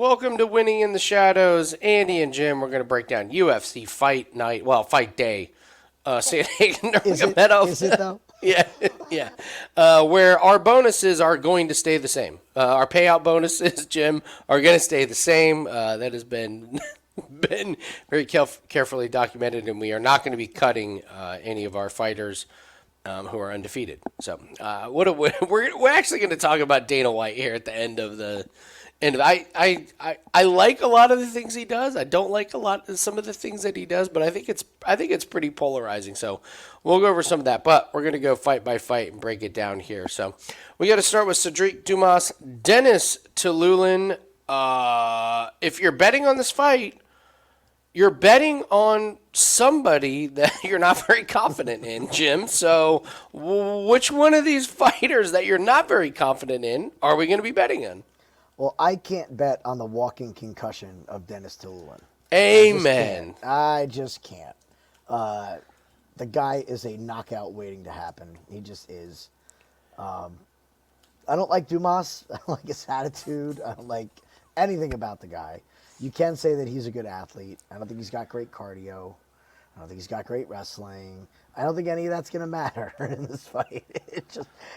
Welcome to Winning in the Shadows. Andy and Jim, we're going to break down UFC Fight Night, Fight Day. Sandhagen, Nurmagomedov. Is it though? yeah. Where our bonuses are going to stay the same. Our payout bonuses, Jim, are going to stay the same. That has been very carefully documented, and we are not going to be cutting any of our fighters who are undefeated. So, we're actually going to talk about Dana White here at the end of the. And I like a lot of the things he does. I don't like some of the things that he does, but I think it's pretty polarizing. So we'll go over some of that. But we're gonna go fight by fight and break it down here. So we got to start with Sedriques, Dumas, Denis, Tiuliulin. If you're betting on this fight, you're betting on somebody that you're not very confident in, Jim. So which one of these fighters that you're not very confident in are we going to be betting on? Well, I can't bet on the walking concussion of Denis Tiuliulin. Amen. I just can't. The guy is a knockout waiting to happen. He just is. I don't like Dumas. I don't like his attitude. I don't like anything about the guy. You can say that he's a good athlete. I don't think he's got great cardio. I don't think he's got great wrestling. I don't think any of that's going to matter in this fight.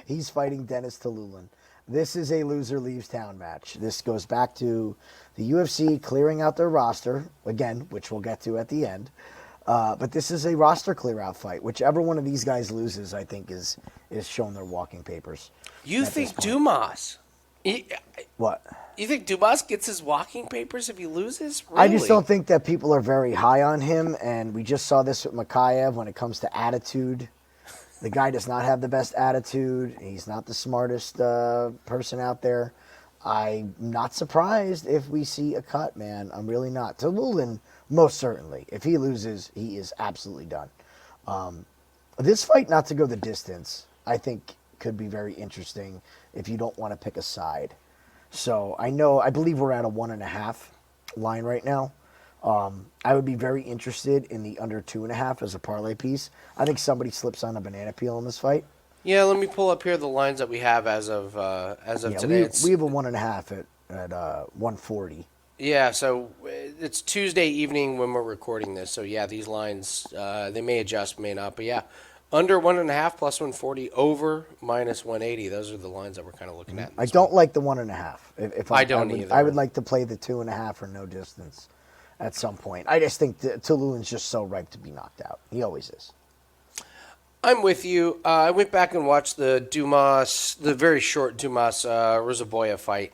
He's fighting Denis Tiuliulin. This is a loser leaves town match. This goes back to the UFC clearing out their roster, again, which we'll get to at the end. But this is a roster clear-out fight. Whichever one of these guys loses, I think, is shown their walking papers. You think Dumas? What? You think Dumas gets his walking papers if he loses? Really? I just don't think that people are very high on him, and we just saw this with Makhachev when it comes to attitude. The guy does not have the best attitude. He's not the smartest person out there. I'm not surprised if we see a cut, man. I'm really not. Tiuliulin, most certainly. If he loses, he is absolutely done. This fight, not to go the distance, I think could be very interesting if you don't want to pick a side. So I believe we're at a 1.5 line right now. I would be very interested in the under 2.5 as a parlay piece. I think somebody slips on a banana peel in this fight. Yeah, let me pull up here the lines that we have as of today. We have a 1.5 at 140. Yeah, so it's Tuesday evening when we're recording this. So yeah, these lines they may adjust, may not, but yeah, under 1.5 plus 140, over minus 180. Those are the lines that we're kind of looking at. I don't like the 1.5. If I don't either. I would like to play the 2.5 or no distance at some point. I just think Tiuliulin's just so ripe to be knocked out. He always is. I'm with you. I went back and watched the very short Dumas Rizaboya fight.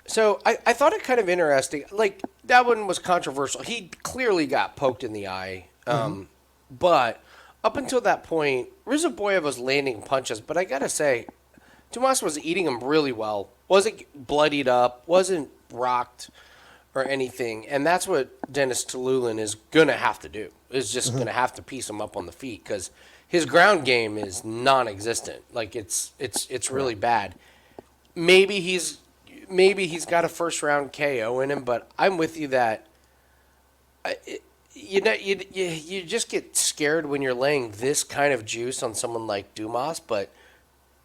So I thought it kind of interesting. Like, that one was controversial. He clearly got poked in the eye. But up until that point, Rizaboya was landing punches. But I got to say, Dumas was eating them really well. Wasn't bloodied up. Wasn't rocked or anything. And that's what Denis Tiuliulin is going to have to do. Is just going to have to piece him up on the feet because his ground game is non-existent. Like, it's really bad. Maybe he's got a first-round KO in him, but I'm with you that you just get scared when you're laying this kind of juice on someone like Dumas, but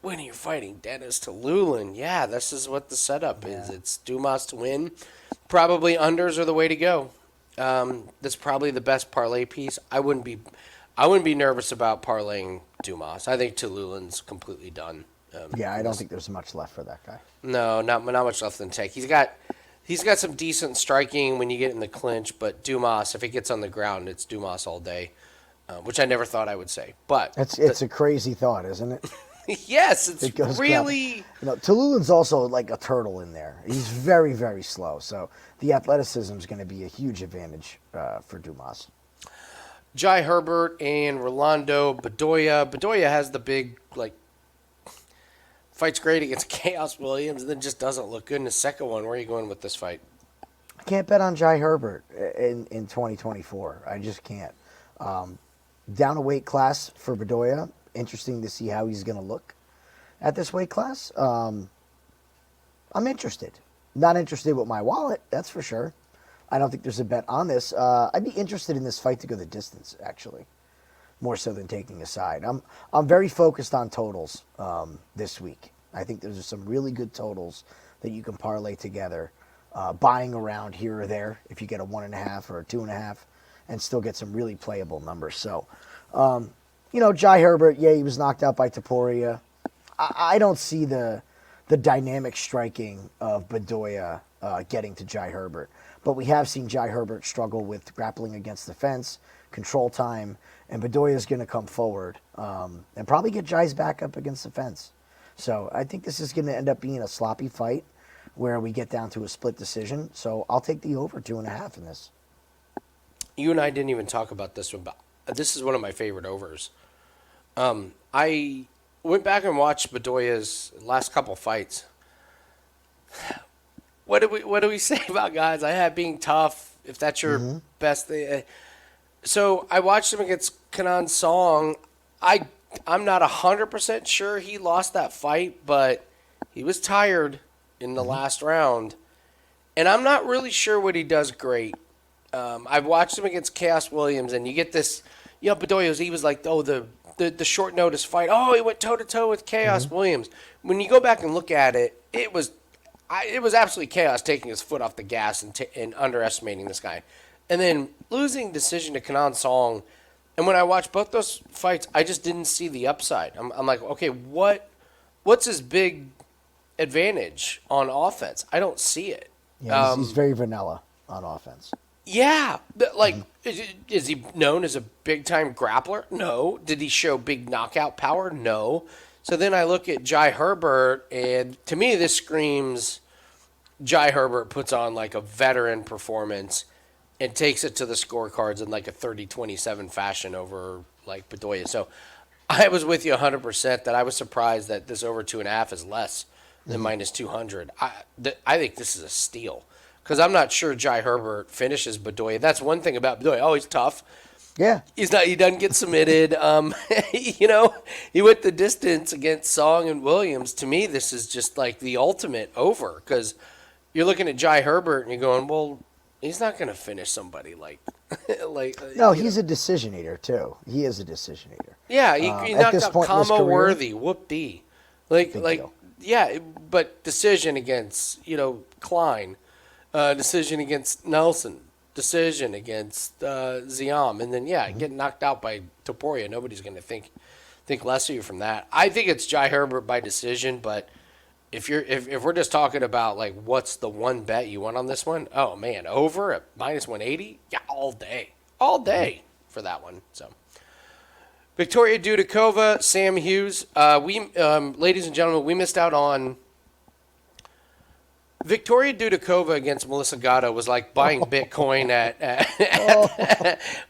when you're fighting Denis Tiuliulin, yeah, this is what the setup is. It's Dumas to win. Probably unders are the way to go. That's probably the best parlay piece. I wouldn't be nervous about parlaying Dumas. I think Tiuliulin's completely done. I don't think there's much left for that guy. No, not much left in the tank. He's got some decent striking when you get in the clinch, but Dumas, if he gets on the ground, it's Dumas all day, which I never thought I would say. But it's a crazy thought, isn't it? Yes, it really. Tiuliulin's also like a turtle in there. He's very, very slow, so the athleticism is going to be a huge advantage for Dumas. Jai Herbert and Rolando, Bedoya. Bedoya has the big fights great against Chaos Williams, and then just doesn't look good in the second one. Where are you going with this fight? I can't bet on Jai Herbert in 2024. I just can't. Down a weight class for Bedoya. Interesting to see how he's going to look at this weight class. I'm interested. Not interested with my wallet, that's for sure. I don't think there's a bet on this. I'd be interested in this fight to go the distance, actually, more so than taking a side. I'm very focused on totals this week. I think there's some really good totals that you can parlay together buying around here or there if you get a 1.5 or a 2.5, and still get some really playable numbers. So, Jai Herbert, yeah, he was knocked out by Topuria. I don't see the dynamic striking of Bedoya getting to Jai Herbert. But we have seen Jai Herbert struggle with grappling against the fence, control time, and Bedoya is going to come forward and probably get Jai's back up against the fence. So I think this is going to end up being a sloppy fight where we get down to a split decision. So I'll take the over 2.5 in this. You and I didn't even talk about this one, but this is one of my favorite overs. I went back and watched Bedoya's last couple fights. What do we say about guys? I had being tough. If that's your best thing. So I watched him against Kenan Song. I'm not 100% sure he lost that fight, but he was tired in the last round, and I'm not really sure what he does great. I've watched him against Chaos Williams, and you get this. Bedoya, he was like, the short notice fight. Oh, he went toe to toe with Chaos Williams. When you go back and look at it, it was absolutely Chaos taking his foot off the gas and underestimating this guy, and then losing decision to Kenan Song. And when I watched both those fights, I just didn't see the upside. I'm like, okay, what's his big advantage on offense? I don't see it. Yeah, he's very vanilla on offense. Yeah, is he known as a big-time grappler? No. Did he show big knockout power? No. So then I look at Jai Herbert, and to me this screams Jai Herbert puts on like a veteran performance and takes it to the scorecards in like a 30-27 fashion over like Bedoya. So I was with you 100% that I was surprised that this over 2.5 is less than minus 200. I think this is a steal because I'm not sure Jai Herbert finishes Bedoya. That's one thing about Bedoya. Oh, he's tough. Yeah. He doesn't get submitted. He went the distance against Song and Williams. To me, this is just like the ultimate over because you're looking at Jai Herbert and you're going, well, he's not going to finish somebody like No, he's a decision eater too. He is a decision eater. Yeah, he knocked out Kama Worthy. Whoop-dee. Deal. Yeah, but decision against, Klein. Decision against Nelson. Decision against Ziam. And then, getting knocked out by Topuria. Nobody's going to think less of you from that. I think it's Jai Herbert by decision, but if we're just talking about like what's the one bet you want on this one, oh man, over at minus 180, yeah, all day for that one. So Victoria Dudakova, Sam Hughes. Ladies and gentlemen, we missed out on Victoria Dudakova against Melissa Gatto was like buying Bitcoin at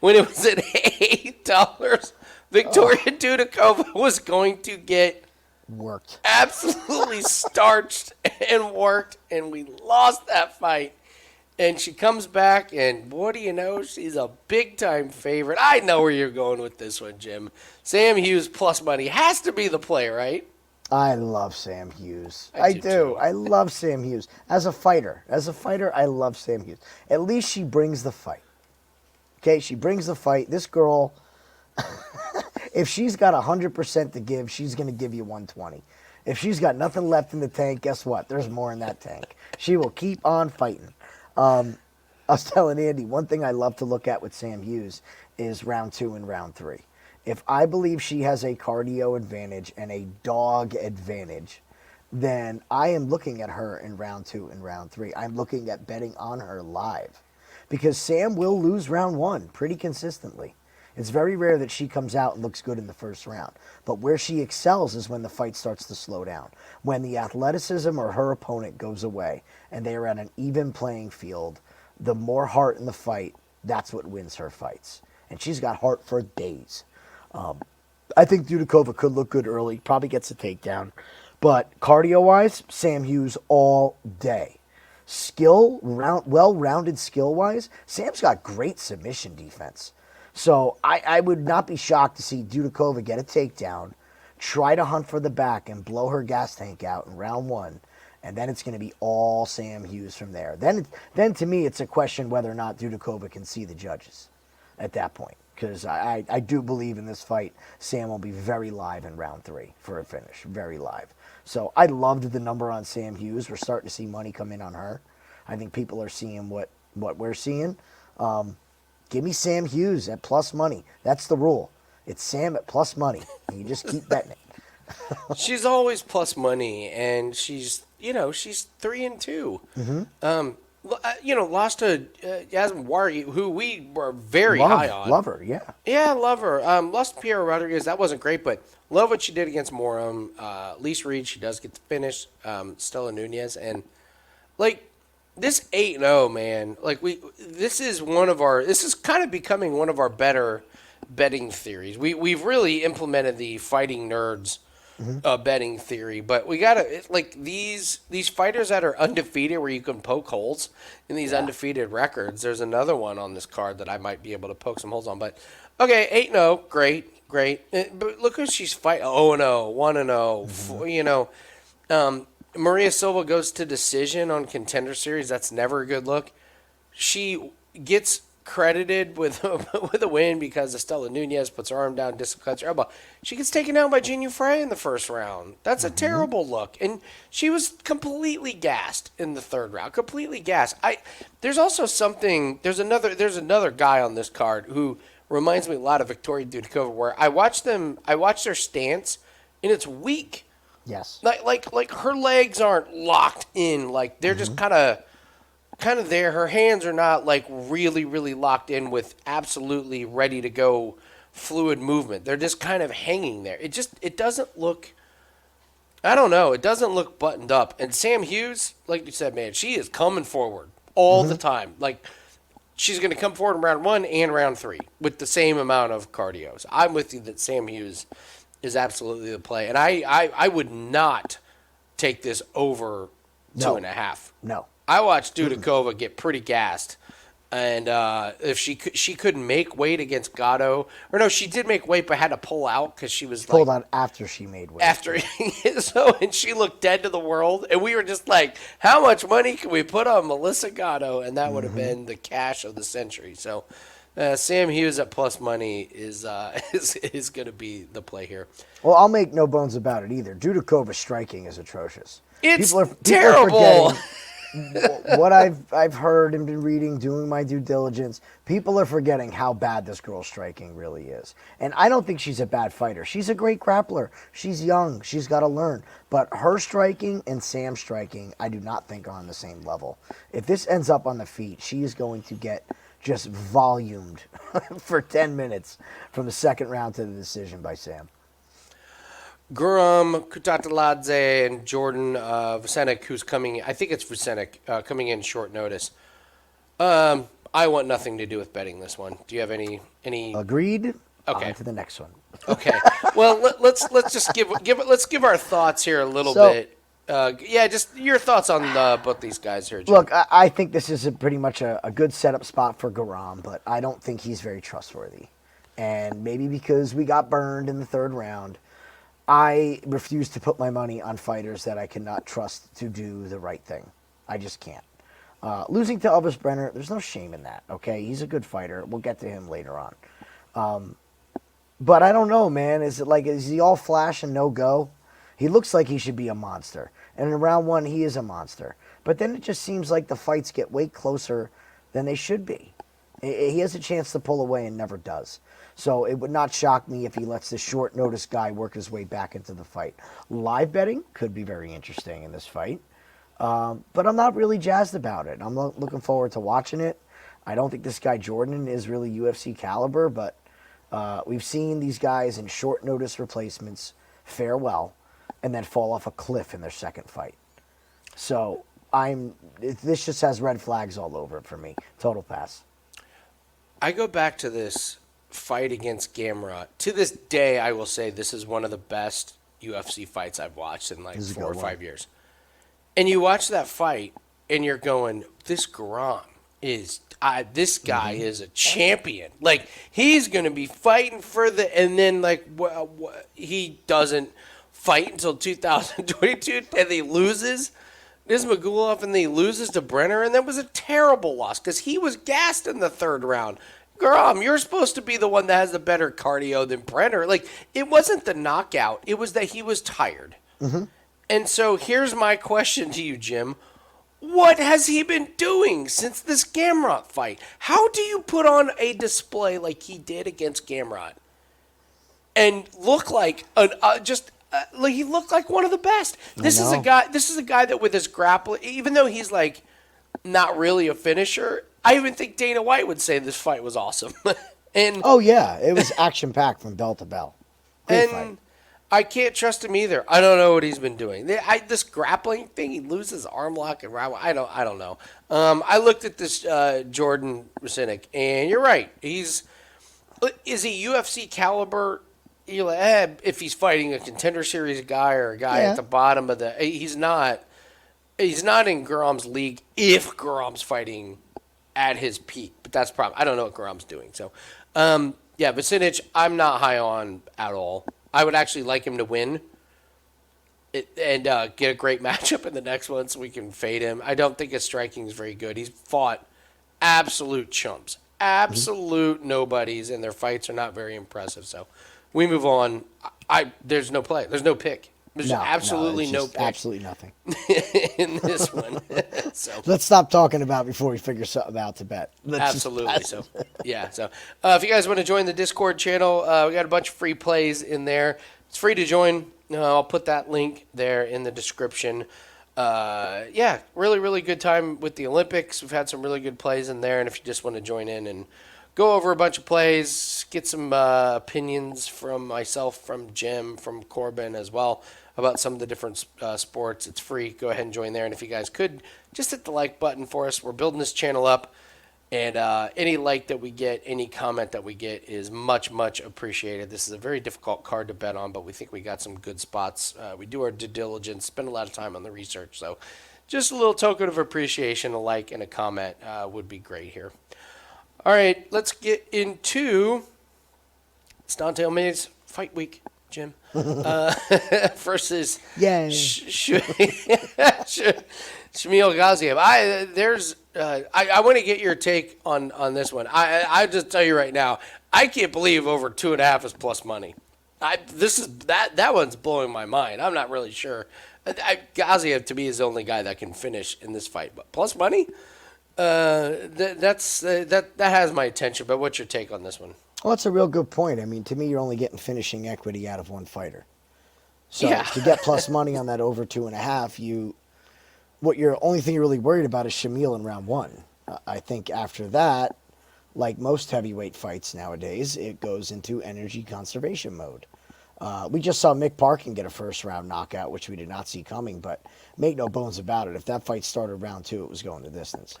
when it was at $8. Victoria Dudakova was going to get worked. Absolutely starched and worked, and we lost that fight. And she comes back, and what do you know? She's a big-time favorite. I know where you're going with this one, Jim. Sam Hughes plus money has to be the play, right? I love Sam Hughes. I do. I love Sam Hughes. As a fighter, I love Sam Hughes. At least she brings the fight. Okay, she brings the fight. This girl, if she's got 100% to give, she's going to give you 120. If she's got nothing left in the tank, guess what? There's more in that tank. She will keep on fighting. I was telling Andy, one thing I love to look at with Sam Hughes is round 2 and round 3. If I believe she has a cardio advantage and a dog advantage, then I am looking at her in round 2 and round 3. I'm looking at betting on her live because Sam will lose round 1 pretty consistently. It's very rare that she comes out and looks good in the first round. But where she excels is when the fight starts to slow down. When the athleticism or her opponent goes away and they are at an even playing field, the more heart in the fight, that's what wins her fights. And she's got heart for days. I think Dudakova could look good early, probably gets a takedown. But cardio-wise, Sam Hughes all day. Well-rounded skill-wise, Sam's got great submission defense. So I would not be shocked to see Dudakova get a takedown, try to hunt for the back, and blow her gas tank out in round 1. And then it's going to be all Sam Hughes from there. Then to me, it's a question whether or not Dudakova can see the judges at that point. Because I do believe in this fight, Sam will be very live in round 3 for a finish. Very live. So I loved the number on Sam Hughes. We're starting to see money come in on her. I think people are seeing what we're seeing. Give me Sam Hughes at plus money. That's the rule. It's Sam at plus money. And you just keep betting it. She's always plus money, and she's 3-2. Lost to Yasmin Wari, who we were very high on. Love her, yeah. Yeah, love her. Lost to Piero Rodriguez. That wasn't great, but love what she did against Moram. Lise Reed, she does get the finish. Stella Nunez, and this 8-0, man. This is kind of becoming one of our better betting theories. We've really implemented the fighting nerds betting theory, but we gotta these fighters that are undefeated, where you can poke holes in these undefeated records. There's another one on this card that I might be able to poke some holes on. But okay, 8-0, great. But look who she's fighting. 0-0, 1-0. Maria Silva goes to decision on Contender Series. That's never a good look. She gets credited with a win because Estela Nunez puts her arm down, dislocates her elbow. She gets taken out by Jinh Yu Frey in the first round. That's a terrible look. And she was completely gassed in the third round. Completely gassed. There's also something. There's another guy on this card who reminds me a lot of Victoria Dudakova, where I watch their stance, and it's weak. Yes. Like her legs aren't locked in. Like they're just kind of there. Her hands are not really, really locked in with absolutely ready to go fluid movement. They're just kind of hanging there. It doesn't look, I don't know, it doesn't look buttoned up. And Sam Hughes, like you said, man, she is coming forward all the time. She's going to come forward in round 1 and round 3 with the same amount of cardio. So I'm with you that Sam Hughes is absolutely the play. And I would not take this over 2.5. No. I watched Dudakova get pretty gassed, and if she couldn't make weight against Gatto, or no, she did make weight but had to pull out because she was pulled out after she made weight. And she looked dead to the world, and we were just like, how much money can we put on Melissa Gatto? And that would have been the cash of the century. So Sam Hughes at plus money is going to be the play here. Well, I'll make no bones about it either. Dudakova's striking is atrocious. It's terrible. What I've heard and been reading, doing my due diligence, people are forgetting how bad this girl's striking really is. And I don't think she's a bad fighter. She's a great grappler. She's young. She's got to learn. But her striking and Sam's striking, I do not think are on the same level. If this ends up on the feet, she is going to get just volumed for 10 minutes from the second round to the decision by Sam. Guram, Kutateladze, and Jordan Vucenic, who's coming, I think it's Vucenic, coming in short notice. I want nothing to do with betting this one. Do you have any? Agreed. Okay. On to the next one. Okay. Well, let's just give our thoughts here a little bit. Just your thoughts on both these guys here, Jim. Look, I think this is pretty much a good setup spot for Guram, but I don't think he's very trustworthy. And maybe because we got burned in the third round, I refuse to put my money on fighters that I cannot trust to do the right thing. I just can't. Losing to Elvis Brenner, there's no shame in that, okay? He's a good fighter. We'll get to him later on. But I don't know, man. Is he all flash and no go? He looks like he should be a monster. And in round 1, he is a monster. But then it just seems like the fights get way closer than they should be. He has a chance to pull away and never does. So it would not shock me if he lets this short notice guy work his way back into the fight. Live betting could be very interesting in this fight. But I'm not really jazzed about it. I'm looking forward to watching it. I don't think this guy Jordan is really UFC caliber, but we've seen these guys in short notice replacements fare well and then fall off a cliff in their second fight. So this just has red flags all over it for me. Total pass. I go back to this fight against Gamrot. To this day, I will say this is one of the best UFC fights I've watched in 4 or 5 years. And you watch that fight, and you're going, this Guram is, this guy is a champion. He's going to be fighting for the, and then, he doesn't fight until 2022, and he loses. Nurmagomedov, and then he loses to Brenner, and that was a terrible loss because he was gassed in the third round. Guram, you're supposed to be the one that has the better cardio than Brenner. It wasn't the knockout. It was that he was tired. And so here's my question to you, Jim. What has he been doing since this Gamrot fight? How do you put on a display like he did against Gamrot and look like like he looked like one of the best? This is a guy. This is a guy that with his grappling, even though he's like not really a finisher, I even think Dana White would say this fight was awesome. And Oh yeah, it was action packed from bell to bell. Great fight. and I can't trust him either. I don't know what he's been doing. This grappling thing, he loses arm lock and I don't know. I looked at this Jordan Vucenic, and you're right. Is he UFC caliber? You're like, if he's fighting a contender series guy or a guy at the bottom of the, he's not. He's not in Guram's league if Guram's fighting at his peak. But that's probably I don't know what Guram's doing. So, yeah, Vucenic, I'm not high on at all. I would actually like him to win and get a great matchup in the next one so we can fade him. I don't think his striking is very good. He's fought absolute chumps, absolute nobodies, and their fights are not very impressive. So we move on. There's no play. There's no pick. There's absolutely no pick. Absolutely nothing. In this one. So Let's stop talking about it before we figure something out to bet. absolutely. So yeah. So if you guys want to join the Discord channel, we got a bunch of free plays in there. It's free to join. I'll put that link there in the description. Yeah, really, really good time with the Olympics. We've had some really good plays in there, and if you just want to join in and go over a bunch of plays, get some opinions from myself, from Jim, from Corbin as well about some of the different sports. It's free. Go ahead and join there. And if you guys could, just hit the like button for us. We're building this channel up. And any like that we get, any comment that we get is much, much appreciated. This is a very difficult card to bet on, but we think we got some good spots. We do our due diligence, spend a lot of time on the research. So just a little token of appreciation, a like and a comment would be great here. All right, let's get into it's Dante O'May's fight week, Jim. Versus Shamil Gaziev. I want to get your take on this one. I just tell you right now, I can't believe over 2.5 is plus money. That one's blowing my mind. I'm not really sure. Gaziev to me is the only guy that can finish in this fight, but plus money. That has my attention. But what's your take on this one? Well, that's a real good point. I mean, to me, you're only getting finishing equity out of one fighter. So to get plus money on that over 2.5, only thing you're really worried about is Shamil in round one. I think after that, like most heavyweight fights nowadays, it goes into energy conservation mode. We just saw Mick Parkin get a first-round knockout, which we did not see coming, but make no bones about it. If that fight started round two, it was going the distance.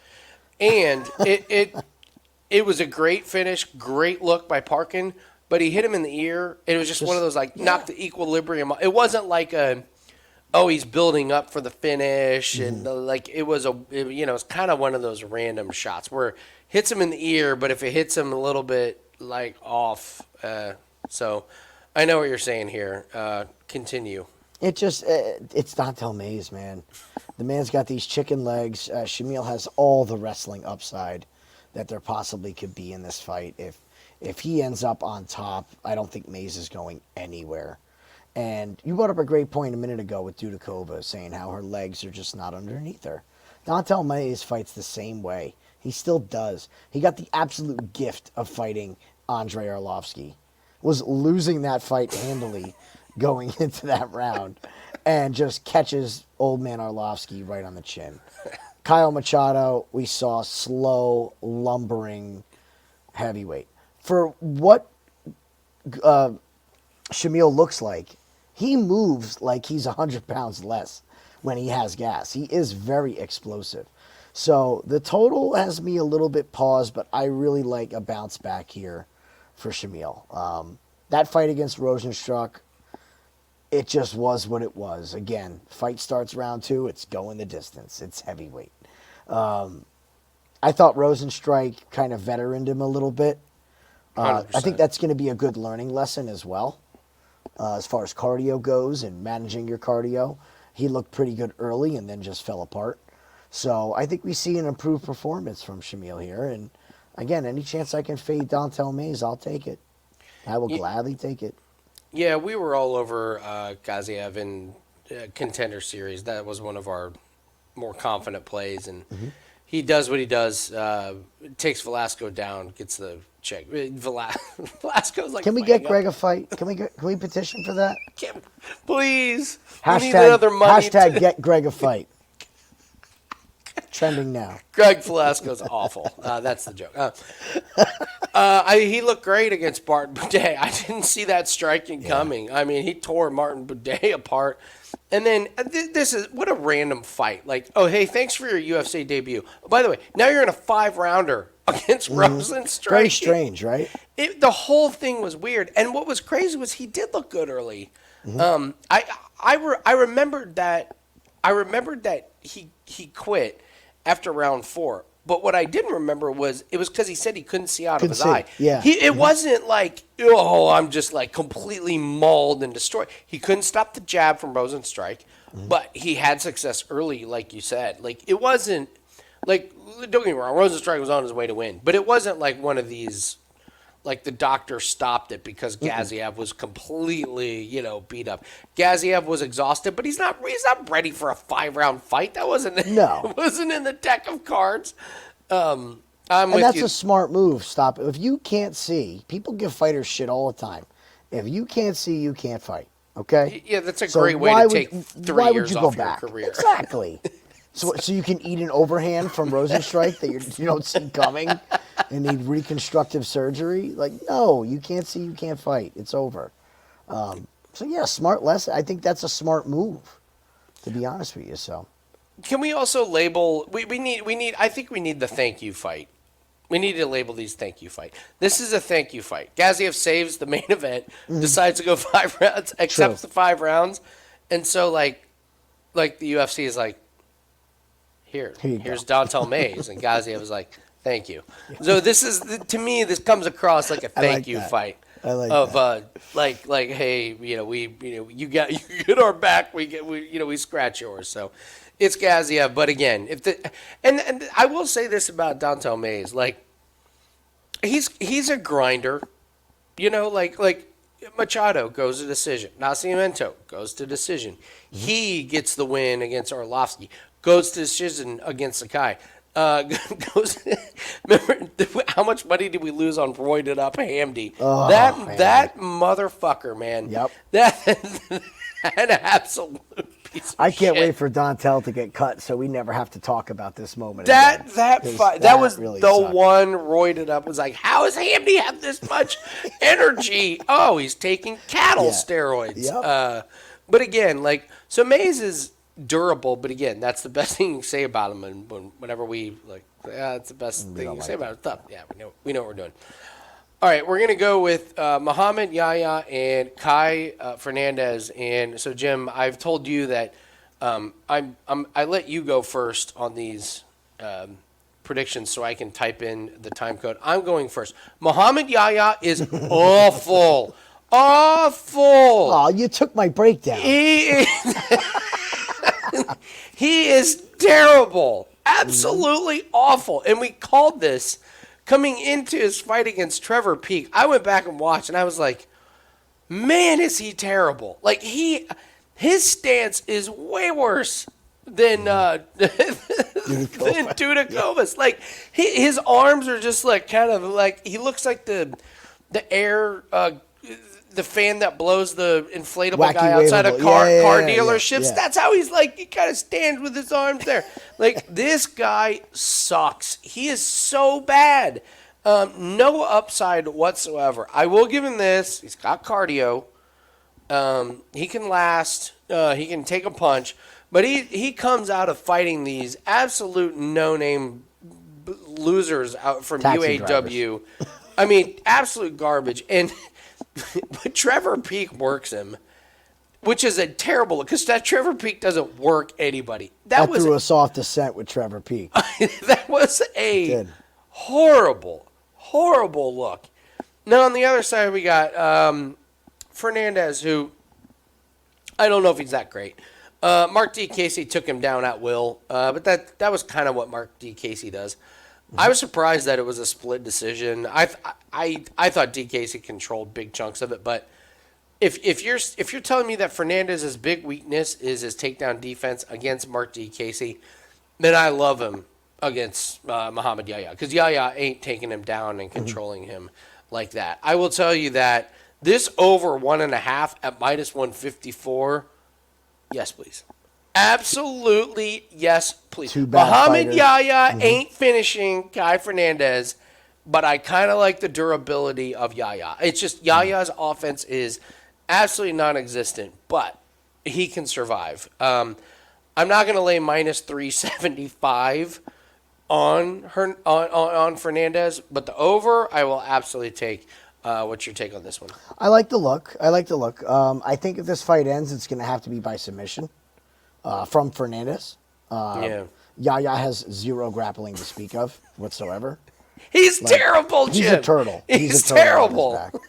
And it was a great finish, great look by Parkin, but he hit him in the ear. It was just one of those, knocked the equilibrium. It wasn't like he's building up for the finish. And it's kind of one of those random shots where it hits him in the ear, but if it hits him a little bit, off. So I know what you're saying here. Continue. It's Dante O'May's, man. The man's got these chicken legs. Shamil has all the wrestling upside that there possibly could be in this fight. If he ends up on top, I don't think Mays is going anywhere. And you brought up a great point a minute ago with Dudakova, saying how her legs are just not underneath her. Dante O'May's fights the same way. He still does. He got the absolute gift of fighting Andrei Arlovsky. Was losing that fight handily going into that round, and just catches old man Arlovsky right on the chin. Kyle Machado, we saw slow, lumbering heavyweight. For what Shamil looks like, he moves like he's 100 pounds less when he has gas. He is very explosive. So the total has me a little bit paused, but I really like a bounce back here for Shamil. That fight against Rosenstruck, it just was what it was. Again, fight starts round two, it's going the distance. It's heavyweight. I thought Rosenstruck kind of veteraned him a little bit. I think that's going to be a good learning lesson as well. As far as cardio goes and managing your cardio, he looked pretty good early and then just fell apart. So I think we see an improved performance from Shamil here. And again, any chance I can fade Dante O'May's, I'll take it. I will gladly take it. Yeah, we were all over Gaziev in Contender Series. That was one of our more confident plays, and he does what he does. Takes Velasco down, gets the check. Velasco's like, Can we get Greg a fight? Can we petition for that? Please. We need another money. Hashtag get Greg a fight. Trending now. Greg Velasco's awful. That's the joke. He looked great against Martin Buday. I didn't see that striking coming. I mean, he tore Martin Buday apart. And then this is what a random fight. Like, oh, hey, thanks for your UFC debut. By the way, now you're in a 5-rounder against Rosenstrike. Very strange, right? The whole thing was weird. And what was crazy was he did look good early. I remembered that. He quit after round 4. But what I didn't remember was it was because he said he couldn't see out of his eye. Yeah. It wasn't like, oh, I'm just like completely mauled and destroyed. He couldn't stop the jab from Rosenstrike, but he had success early, like you said. Like, it wasn't like, don't get me wrong, Rosenstrike was on his way to win, but it wasn't like one of these, like the doctor stopped it because Gaziev was completely, beat up. Gaziev was exhausted, but he's not ready for a 5-round fight. That wasn't wasn't in the deck of cards. And that's a smart move. Stop it. If you can't see, people give fighters shit all the time. If you can't see, you can't fight. Okay? Yeah, that's a great way to take 3 years off your career. Exactly. So you can eat an overhand from Rosenstrike that you don't see coming and need reconstructive surgery? Like, no, you can't see, you can't fight. It's over. Smart lesson. I think that's a smart move, to be honest with you. So, can we also label? We need. I think we need the thank you fight. We need to label these thank you fight. This is a thank you fight. Gaziev saves the main event, decides to go 5 rounds, accepts the 5 rounds, and so like the UFC is like, here's Dontel Mays, and Gaziev was like, thank you. So this is, to me, this comes across like a thank you fight. I like of that. Hey, you get our back, we scratch yours. So it's Gaziev, but again, and I will say this about Dontel Mays, like he's a grinder, like Machado goes to decision, Nascimento goes to decision. He gets the win against Arlovsky. Goes to decision against Sakai. Remember how much money did we lose on roided up Hamdi? Oh, that motherfucker, man. Yep. That an absolute piece of I can't shit. wait for Dontel to get cut so we never have to talk about this moment That again. that was really the sucked. one roided up. Was like, how does Hamdi have this much energy? Oh, he's taking cattle steroids. Yep. But again, so Mays is durable, but again, that's the best thing you can say about him. And whenever we it's the best thing you can say about him. Tough. Yeah, we know what we're doing. All right, we're gonna go with Mohammad, Yahya, and Kai Fernandez. And so, Jim, I've told you that I let you go first on these predictions, so I can type in the time code. I'm going first. Mohammad Yahya is awful. Oh, you took my breakdown. He is terrible. Absolutely awful. And we called this coming into his fight against Trevor Peek. I went back and watched, and I was like, man, is he terrible. Like, his stance is way worse than Dudakova's. Like, his arms are just like kind of like, he looks like the air the fan that blows the inflatable Wacky guy outside of car dealerships. Yeah. That's how he's like, he kind of stands with his arms there. Like, this guy sucks. He is so bad. No upside whatsoever. I will give him this. He's got cardio. He can last. He can take a punch. But he comes out of fighting these absolute no-name losers out from Taxi UAW. I mean, absolute garbage. And but Trevor Peek works him, which is a terrible look, because that Trevor Peek doesn't work anybody. I threw a soft descent with Trevor Peek. That was a horrible look. Now, on the other side, we got Fernandez, who I don't know if he's that great. Mark D. Casey took him down at will, but that was kind of what Mark D. Casey does. I was surprised that it was a split decision. I thought D. Casey controlled big chunks of it, but if you're telling me that Fernandez's big weakness is his takedown defense against Mark D. Casey, then I love him against Mohammad Yahya because Yahya ain't taking him down and controlling him like that. I will tell you that this over 1.5 at minus 154. Yes, please. Absolutely, yes, please. Two bad Mohammad fighters. Yahya ain't finishing Kai Fernandez, but I kind of like the durability of Yahya. It's just Yahya's offense is absolutely non-existent, but he can survive. I'm not going to lay minus 375 on Fernandez, but the over I will absolutely take. What's your take on this one? I like the look. I think if this fight ends, it's going to have to be by submission from Fernandez. Yeah. Yahya has zero grappling to speak of whatsoever. He's terrible, Jim. He's a turtle. He's a turtle terrible. on his back.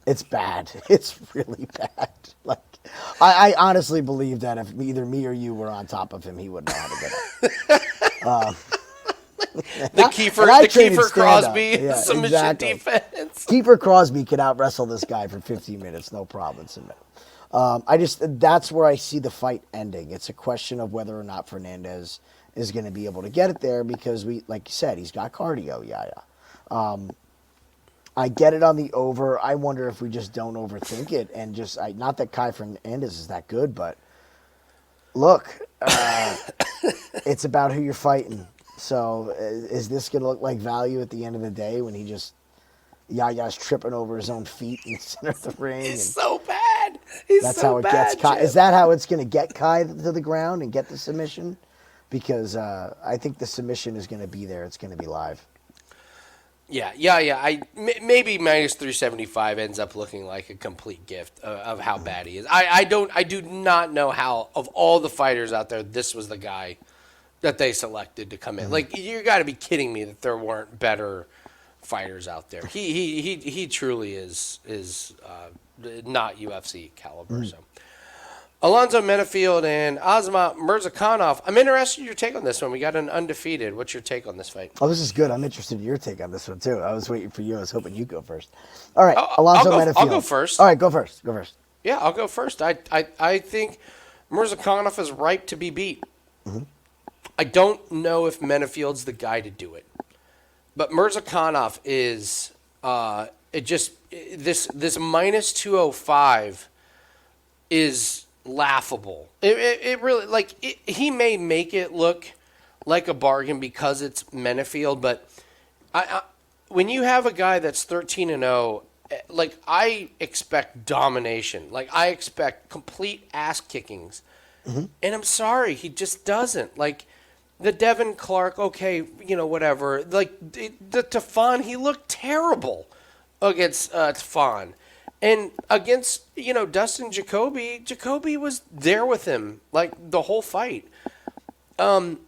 It's bad. It's really bad. Like, I honestly believe that if either me or you were on top of him, he wouldn't know how to get up. The Kiefer Crosby Yeah, submission exactly. defense. Kiefer Crosby could out wrestle this guy for 15 minutes, no problem. That's where I see the fight ending. It's a question of whether or not Fernandez is going to be able to get it there because like you said, he's got cardio. I get it on the over. I wonder if we just don't overthink it and not that Kai Fernandez is that good, but look, it's about who you're fighting. So is this going to look like value at the end of the day when Yahya's tripping over his own feet in the center of the ring? He's so bad. That's how it gets Kai. Is that how it's going to get Kai to the ground and get the submission? Because I think the submission is going to be there. It's going to be live. Yeah. Maybe minus 375 ends up looking like a complete gift of how bad he is. I do not know how, of all the fighters out there, this was the guy that they selected to come in. Like, you got to be kidding me that there weren't better fighters out there. He truly is not UFC caliber. So, Alonzo Menafield and Azmat Mirzakhanov. I'm interested in your take on this one. We got an undefeated. What's your take on this fight? Oh, this is good. I'm interested in your take on this one too. I was waiting for you. I was hoping you'd go first. All right, Alonzo Menafield. I'll go first. All right, go first. Yeah, I'll go first. I think Mirzakhanov is ripe to be beat. I don't know if Menafield's the guy to do it, but Mirzakhanov is this minus 205 is laughable. It really he may make it look like a bargain because it's Menafield, but when you have a guy that's 13-0, like, I expect domination. Like, I expect complete ass kickings, and I'm sorry, he just doesn't. Like, the Devin Clark, okay, whatever. Like, the Tafon, he looked terrible against Tafon. And against, Dustin Jacoby was there with him, like, the whole fight.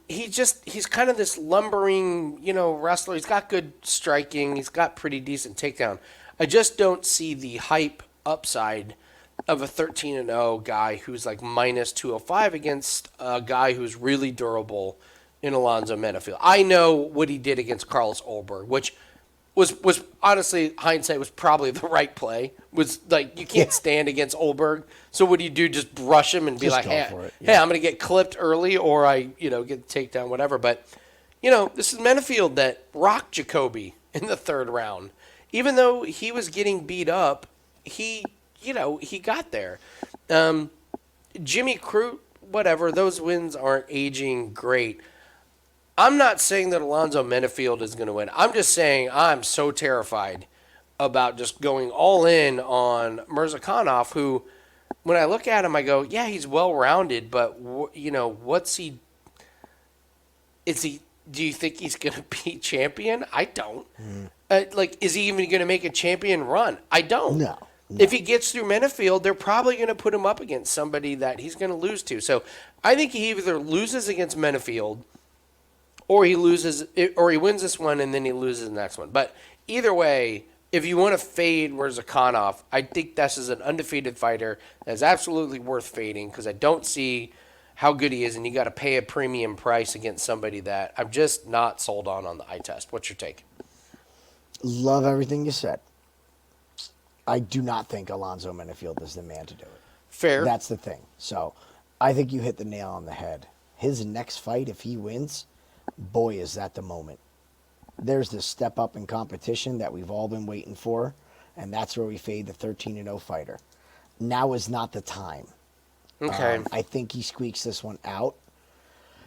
He's kind of this lumbering, wrestler. He's got good striking. He's got pretty decent takedown. I just don't see the hype upside of a 13-0 guy who's like minus 205 against a guy who's really durable in Alonzo Menafield. I know what he did against Carlos Ulberg, which was honestly, hindsight, was probably the right play. Was like, you can't stand against Ulberg, so what do? Just brush him and be like, hey, I'm going to get clipped early, or I get the takedown, whatever. But this is Menafield that rocked Jacoby in the third round. Even though he was getting beat up, he got there. Jimmy Crute, whatever, those wins aren't aging great. I'm not saying that Alonzo Menafield is going to win. I'm just saying I'm so terrified about just going all in on Mirzakhanov, who, when I look at him, I go, yeah, he's well-rounded, but, what's he... Do you think he's going to be champion? I don't. Is he even going to make a champion run? I don't. No. If he gets through Menafield, they're probably going to put him up against somebody that he's going to lose to. So I think he either loses against Menafield, or he wins this one and then he loses the next one. But either way, if you want to fade Mirzakhanov, I think this is an undefeated fighter that's absolutely worth fading because I don't see how good he is, and you got to pay a premium price against somebody that I'm just not sold on the eye test. What's your take? Love everything you said. I do not think Alonzo Menafield is the man to do it. Fair. That's the thing. So I think you hit the nail on the head. his next fight, if he wins, boy, is that the moment. There's this step up in competition that we've all been waiting for, and that's where we fade the 13-0 fighter. Now is not the time. Okay. I think he squeaks this one out.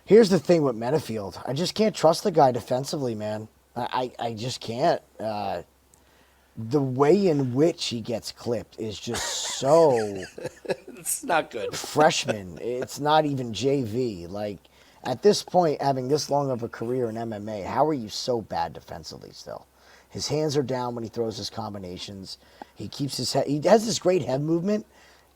Here's the thing with Menifield. I just can't trust the guy defensively, man. I just can't. The way in which he gets clipped is just so It's not good. freshman. It's not even JV. Like, at this point, having this long of a career in MMA, how are you so bad defensively still? His hands are down when he throws his combinations. He keeps his head. He has this great head movement,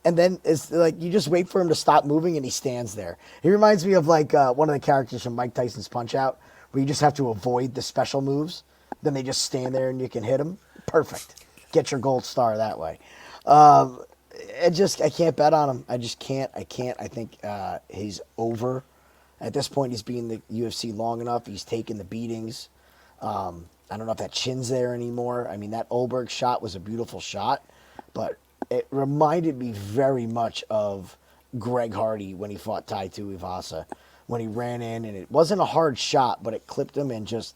and then it's like you just wait for him to stop moving, and he stands there. He reminds me of like one of the characters from Mike Tyson's Punch-Out, where you just have to avoid the special moves. Then they just stand there, and you can hit them. Perfect. Get your gold star that way. I can't bet on him. I just can't. I think he's over. At this point, he's been in the UFC long enough. He's taken the beatings. I don't know if that chin's there anymore. I mean, that Olberg shot was a beautiful shot, but it reminded me very much of Greg Hardy when he fought Tai Tuivasa, when he ran in, and it wasn't a hard shot, but it clipped him and just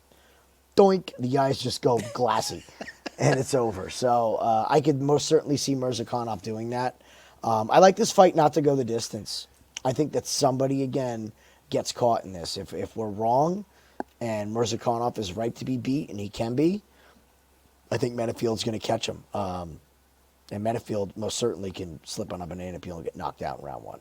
doink, the eyes just go glassy, and it's over. So I could most certainly see Mirzakhanov doing that. I like this fight not to go the distance. I think that somebody, again, gets caught in this. If we're wrong and Mirzakhanov is ripe to be beat, and he can be, I think Menifield's going to catch him. And Menifield most certainly can slip on a banana peel and get knocked out in round one.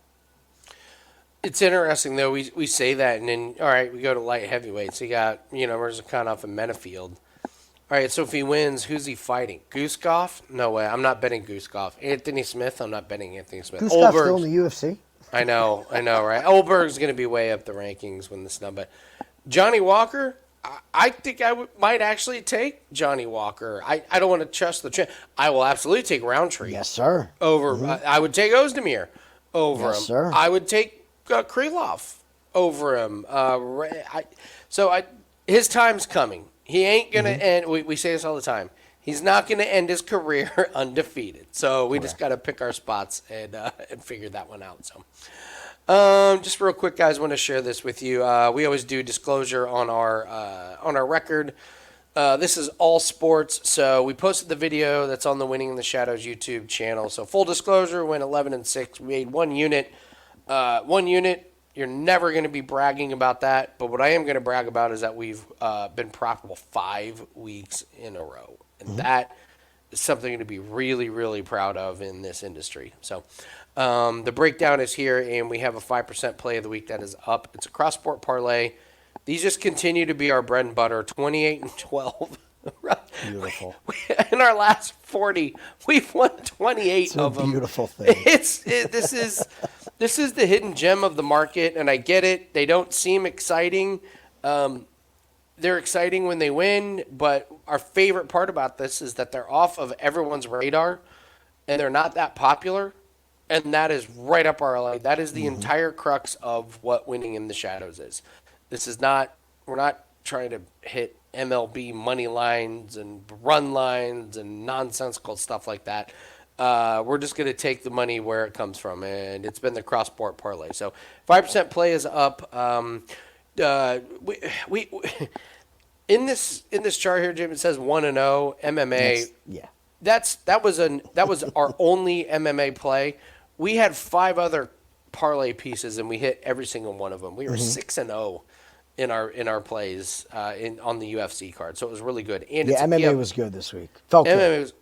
It's interesting, though. We say that, and then, all right, we go to light heavyweights. You got, Mirzakhanov and Menifield. All right, so if he wins, who's he fighting? Guskov? No way. I'm not betting Guskov. Anthony Smith? I'm not betting Anthony Smith. Guskov's still in the UFC? I know, right? Olberg's going to be way up the rankings when the snub. But Johnny Walker, I think I might actually take Johnny Walker. I don't want to trust the trend. I will absolutely take Roundtree. Yes, sir. Over. I would take Ozdemir over him. Yes, sir. I would take Krylov over him. His time's coming. He ain't going to end. We say this all the time. He's not going to end his career undefeated. So we just got to pick our spots and figure that one out. So, just real quick, guys, want to share this with you. We always do disclosure on our record. This is all sports. So we posted the video that's on the Winning in the Shadows YouTube channel. So full disclosure, went 11-6. We made 1 unit. 1 unit. You're never going to be bragging about that. But what I am going to brag about is that we've been profitable 5 weeks in a row. And that is something to be really, really proud of in this industry. So the breakdown is here, and we have a 5% play of the week that is up. It's a cross-sport parlay. These just continue to be our bread and butter, 28-12. Beautiful. In our last 40, we've won 28 of them. Beautiful thing. This is the hidden gem of the market, and I get it. They don't seem exciting. They're exciting when they win, but our favorite part about this is that they're off of everyone's radar, and they're not that popular, and that is right up our alley. That is the entire crux of what Winning in the Shadows is. This is not – we're not trying to hit MLB money lines and run lines and nonsensical stuff like that. We're just going to take the money where it comes from, and it's been the cross-sport parlay. So 5% play is up. We in this chart here, Jim, it says 1-0 MMA. That was our only MMA play. We had 5 other parlay pieces, and we hit every single one of them. We were 6-0 in our plays on the UFC card, so it was really good. And MMA was good this week. Felt good. MMA was,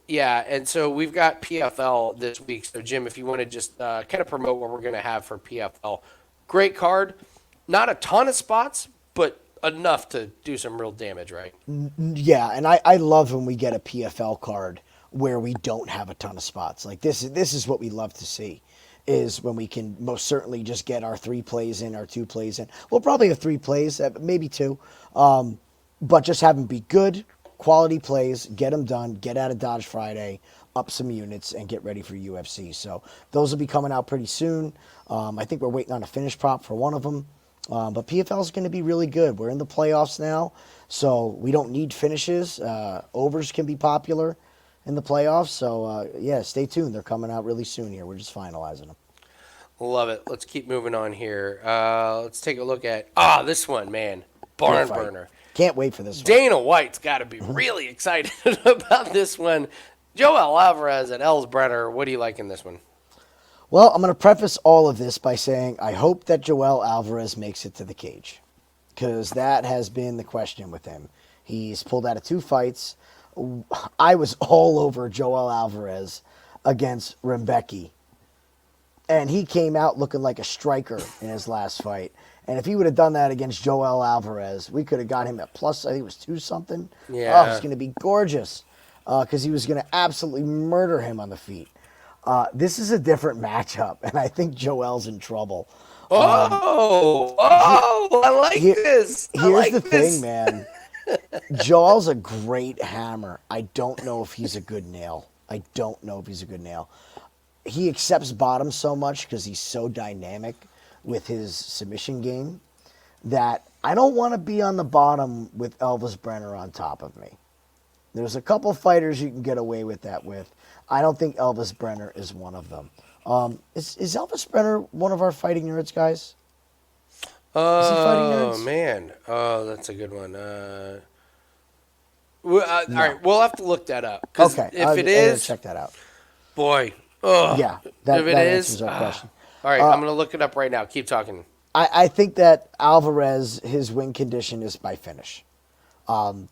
and so we've got PFL this week. So Jim, if you want to just kind of promote what we're going to have for PFL, great card. Not a ton of spots, but enough to do some real damage, right? Yeah, and I love when we get a PFL card where we don't have a ton of spots. Like this is what we love to see, is when we can most certainly just get our 3 plays in, our 2 plays in. We'll probably have 3 plays, maybe 2, but just have them be good, quality plays, get them done, get out of Dodge Friday, up some units, and get ready for UFC. So those will be coming out pretty soon. I think we're waiting on a finish prop for one of them. But PFL is going to be really good. We're in the playoffs now, so we don't need finishes. Overs can be popular in the playoffs. So, stay tuned. They're coming out really soon here. We're just finalizing them. Love it. Let's keep moving on here. Let's take a look at this one, man. Barn Good fight. burner. Can't wait for this one. Dana White's got to be really excited about this one. Joel Alvarez and Els Brenner. What do you like in this one? Well, I'm going to preface all of this by saying I hope that Joel Alvarez makes it to the cage, because that has been the question with him. He's pulled out of 2 fights. I was all over Joel Alvarez against Rembeki, and he came out looking like a striker in his last fight. And if he would have done that against Joel Alvarez, we could have got him at plus, I think it was 2 something. Yeah. Oh, it was going to be gorgeous, because he was going to absolutely murder him on the feet. This is a different matchup, and I think Joel's in trouble. I like this. Here's the thing, man. Joel's a great hammer. I don't know if he's a good nail. He accepts bottom so much because he's so dynamic with his submission game that I don't want to be on the bottom with Elvis Brenner on top of me. There's a couple fighters you can get away with that with. I don't think Elvis Brenner is one of them. Is Elvis Brenner one of our fighting nerds, guys? Is he fighting nerds? Oh, man. Oh, that's a good one. All right, we'll have to look that up. Okay. If it is, check that out. boy. Ugh. Yeah, if that it is, answers our question. All right, I'm going to look it up right now. Keep talking. I think that Alvarez, his win condition is by finish. And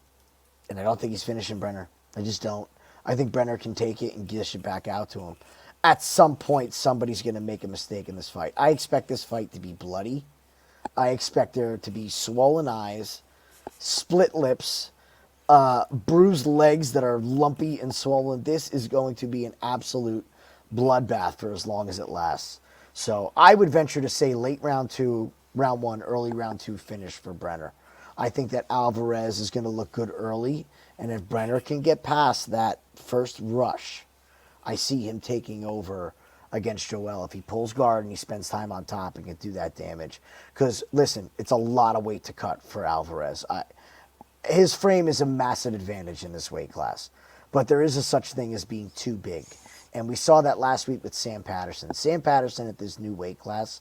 I don't think he's finishing Brenner. I just don't. I think Brenner can take it and dish it back out to him. At some point, somebody's going to make a mistake in this fight. I expect this fight to be bloody. I expect there to be swollen eyes, split lips, bruised legs that are lumpy and swollen. This is going to be an absolute bloodbath for as long as it lasts. So I would venture to say late round 2, round 1, early round 2 finish for Brenner. I think that Alvarez is going to look good early, and if Brenner can get past that first rush, I see him taking over against Joel if he pulls guard and he spends time on top and can do that damage. Because, listen, it's a lot of weight to cut for Alvarez. His frame is a massive advantage in this weight class, but there is a such thing as being too big. And we saw that last week with Sam Patterson. Sam Patterson at this new weight class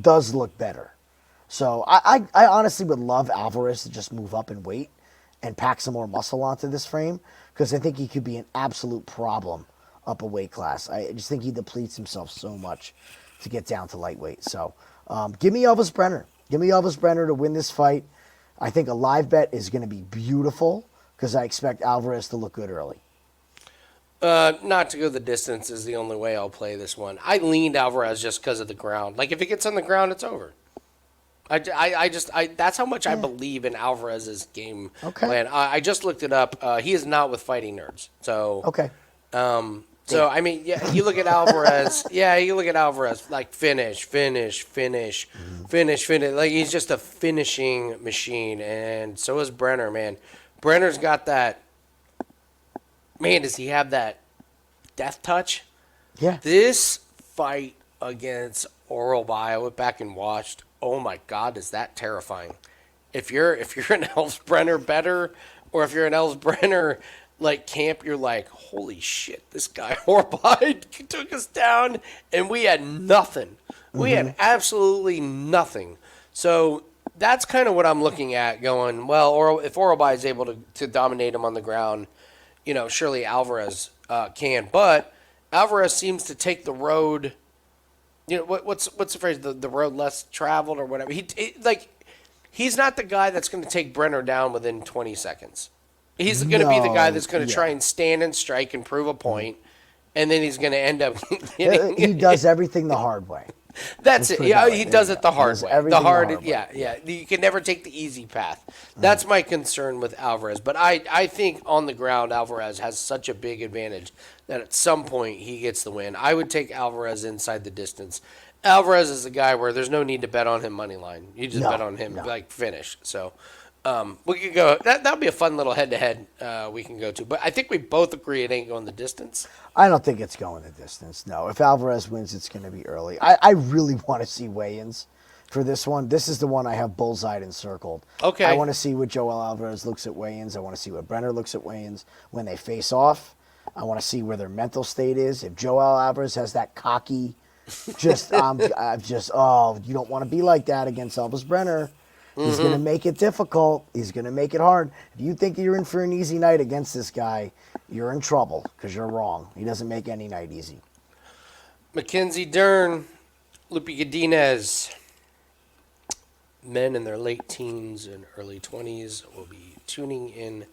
does look better. So I honestly would love Alvarez to just move up in weight and pack some more muscle onto this frame, because I think he could be an absolute problem up a weight class. I just think he depletes himself so much to get down to lightweight. So give me Elvis Brenner. Give me Elvis Brenner to win this fight. I think a live bet is going to be beautiful because I expect Alvarez to look good early. Not to go the distance is the only way I'll play this one. I leaned Alvarez just because of the ground. Like, if it gets on the ground, it's over. That's how much I believe in Alvarez's game plan. I just looked it up. He is not with Fighting Nerds. So, okay. So, I mean, yeah, you look at Alvarez. Like, finish. Like, he's just a finishing machine. And so is Brenner, man. Brenner's got that. Man, does he have that death touch? Yeah. This fight against Oralby, I went back and watched. Oh my God, is that terrifying? If you're an Els Brenner bettor, or if you're an Els Brenner like camp, you're like, holy shit, this guy Oralby took us down, and we had nothing. We had absolutely nothing. So that's kind of what I'm looking at, going, well, if Oralby is able to dominate him on the ground, surely Alvarez can. But Alvarez seems to take the road. What's the phrase? The road less traveled or whatever. He's not the guy that's going to take Brenner down within 20 seconds. He's going to be the guy that's going to try and stand and strike and prove a point, and then he's going to end up getting. He does everything the hard way. That's it. Yeah, he does it the hard way. The hard way. Yeah. You can never take the easy path. That's my concern with Alvarez. But I think on the ground, Alvarez has such a big advantage that at some point he gets the win. I would take Alvarez inside the distance. Alvarez is a guy where there's no need to bet on him money line. You just bet on him like finish. So we could go. That'll be a fun little head to head we can go to. But I think we both agree it ain't going the distance. I don't think it's going the distance. No, if Alvarez wins, it's going to be early. I really want to see weigh-ins for this one. This is the one I have bullseyed and circled. Okay. I want to see what Joel Alvarez looks at weigh-ins. I want to see what Brenner looks at weigh-ins when they face off. I want to see where their mental state is. If Joel Alvarez has that cocky You don't want to be like that against Elvis Brenner. He's going to make it difficult. He's going to make it hard. If you think you're in for an easy night against this guy, you're in trouble because you're wrong. He doesn't make any night easy. Mackenzie Dern, Lupe Godinez. Men in their late teens and early 20s will be tuning in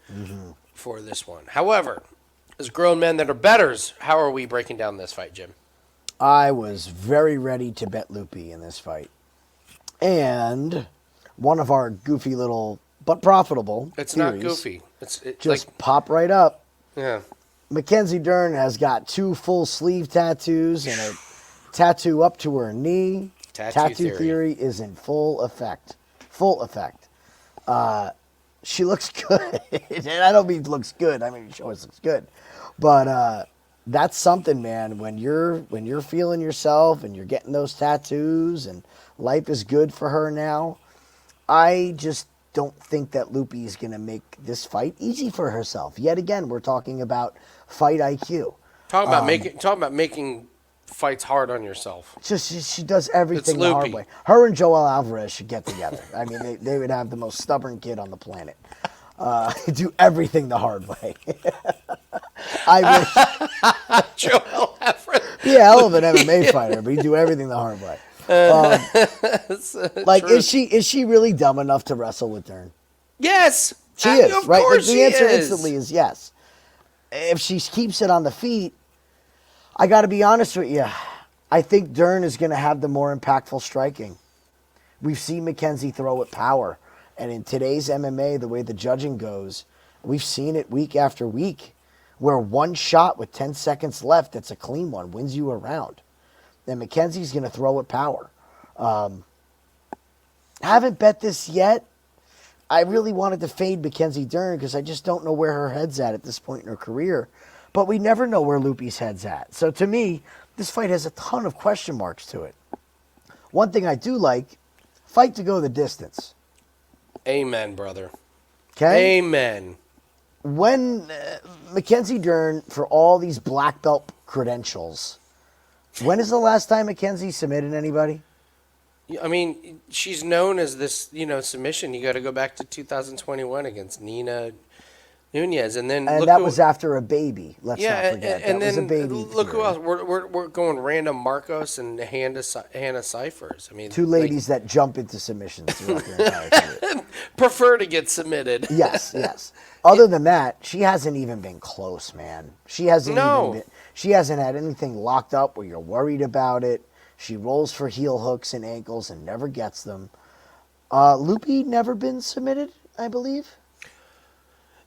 for this one. However, as grown men that are bettors, how are we breaking down this fight, Jim? I was very ready to bet Lupe in this fight. And one of our goofy little, but profitable It's theories not goofy. It's just like, pop right up. yeah. Mackenzie Dern has got 2 full sleeve tattoos and a tattoo up to her knee. Tattoo theory is in full effect. Full effect. She looks good. And I don't mean looks good. I mean she always looks good. But that's something, man. When you're feeling yourself and you're getting those tattoos and life is good for her now, I just don't think that Lupe is going to make this fight easy for herself. Yet again, we're talking about fight IQ. Talking about making fights hard on yourself. She does everything the hard way. Her and Joel Alvarez should get together. I mean, they would have the most stubborn kid on the planet. Do everything the hard way. I wish. Joel Alvarez. Be a hell of an MMA fighter, but he'd do everything the hard way. Is she really dumb enough to wrestle with Dern? Yes, she is. Of right? course The answer is. instantly is yes. If she keeps it on the feet, I got to be honest with you. I think Dern is going to have the more impactful striking. We've seen Mackenzie throw with power, and in today's MMA, the way the judging goes, we've seen it week after week, where one shot with 10 seconds left, that's a clean one, wins you a round. And Mackenzie's going to throw with power. Haven't bet this yet. I really wanted to fade Mackenzie Dern because I just don't know where her head's at this point in her career. But we never know where Lupe's head's at. So to me, this fight has a ton of question marks to it. One thing I do like, fight to go the distance. Amen, brother. Okay? Amen. When Mackenzie Dern, for all these black belt credentials, when is the last time Mackenzie submitted anybody? I mean, she's known as this, submission. You got to go back to 2021 against Nina Nunez, and then that was after a baby. Let's not forget. And that was then a baby. look who else. We're going random Marcos and Hannah Cyphers. I mean, 2 ladies that jump into submissions throughout their entire career. Prefer to get submitted. Yes. Other than that, she hasn't even been close, man. She hasn't had anything locked up where you're worried about it. She rolls for heel hooks and ankles and never gets them. Lupe never been submitted, I believe.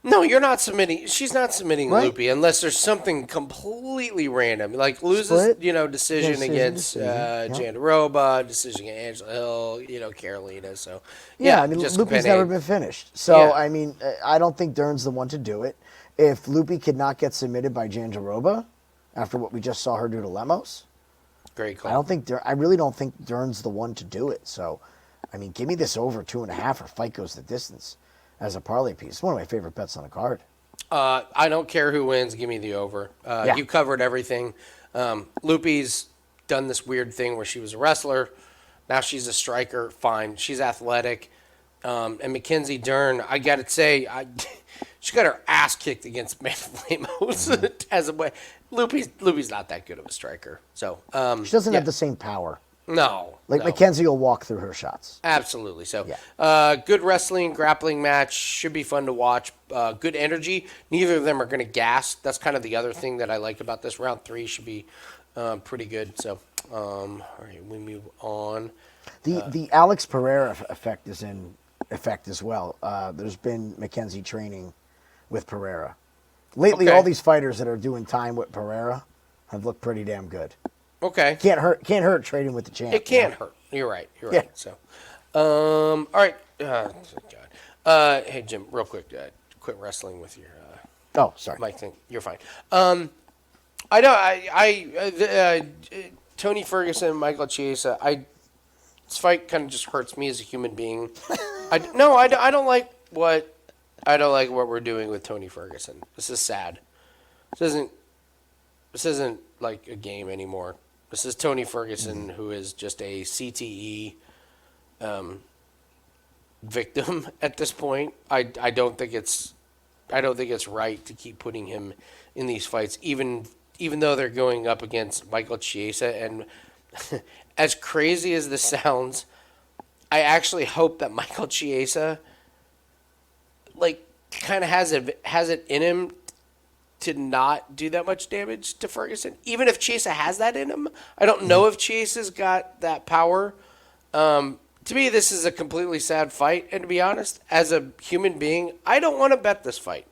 No, you're not submitting. She's not submitting Right. Lupe unless there's something completely random, like loses, decision against Jandaroba, decision against Angela Hill, Carolina. So I mean, Jessica Lupe's Penne. never been finished. So Yeah. I mean, I don't think Dern's the one to do it. If Lupe could not get submitted by Jandaroba after what we just saw her do to Lemos, Great call. I really don't think Dern's the one to do it. So, I mean, give me this over 2.5 or fight goes the distance as a parlay piece. It's one of my favorite bets on the card. I don't care who wins. Give me the over. You covered everything. Lupe's done this weird thing where she was a wrestler. Now she's a striker. Fine. She's athletic. And Mackenzie Dern, I got to say, she got her ass kicked against Amanda Lemos as a way. Lupe's not that good of a striker. So She doesn't have the same power. No. Mackenzie will walk through her shots. Absolutely. So, good wrestling, grappling match. Should be fun to watch. Good energy. Neither of them are going to gas. That's kind of the other thing that I like about this. Round 3 should be pretty good. So, all right, we move on. The Alex Pereira effect is in effect as well. There's been Mackenzie training with Pereira. Lately, all these fighters that are doing time with Pereira have looked pretty damn good. Okay. Can't hurt trading with the champ. It can't hurt. You're right. So, all right. God. Hey, Jim, real quick. Quit wrestling with your. Oh, sorry. Mic thing. You're fine. I know. Tony Ferguson, Michael Chiesa. This fight kind of just hurts me as a human being. I don't like what we're doing with Tony Ferguson. This is sad. This isn't like a game anymore. This is Tony Ferguson, who is just a CTE victim at this point. I don't think it's right to keep putting him in these fights, even though they're going up against Michael Chiesa. And as crazy as this sounds, I actually hope that Michael Chiesa, like, kind of has it in him to not do that much damage to Ferguson. Even if Chiesa has that in him, I don't know if Chiesa's got that power. To me, this is a completely sad fight. And to be honest, as a human being, I don't want to bet this fight.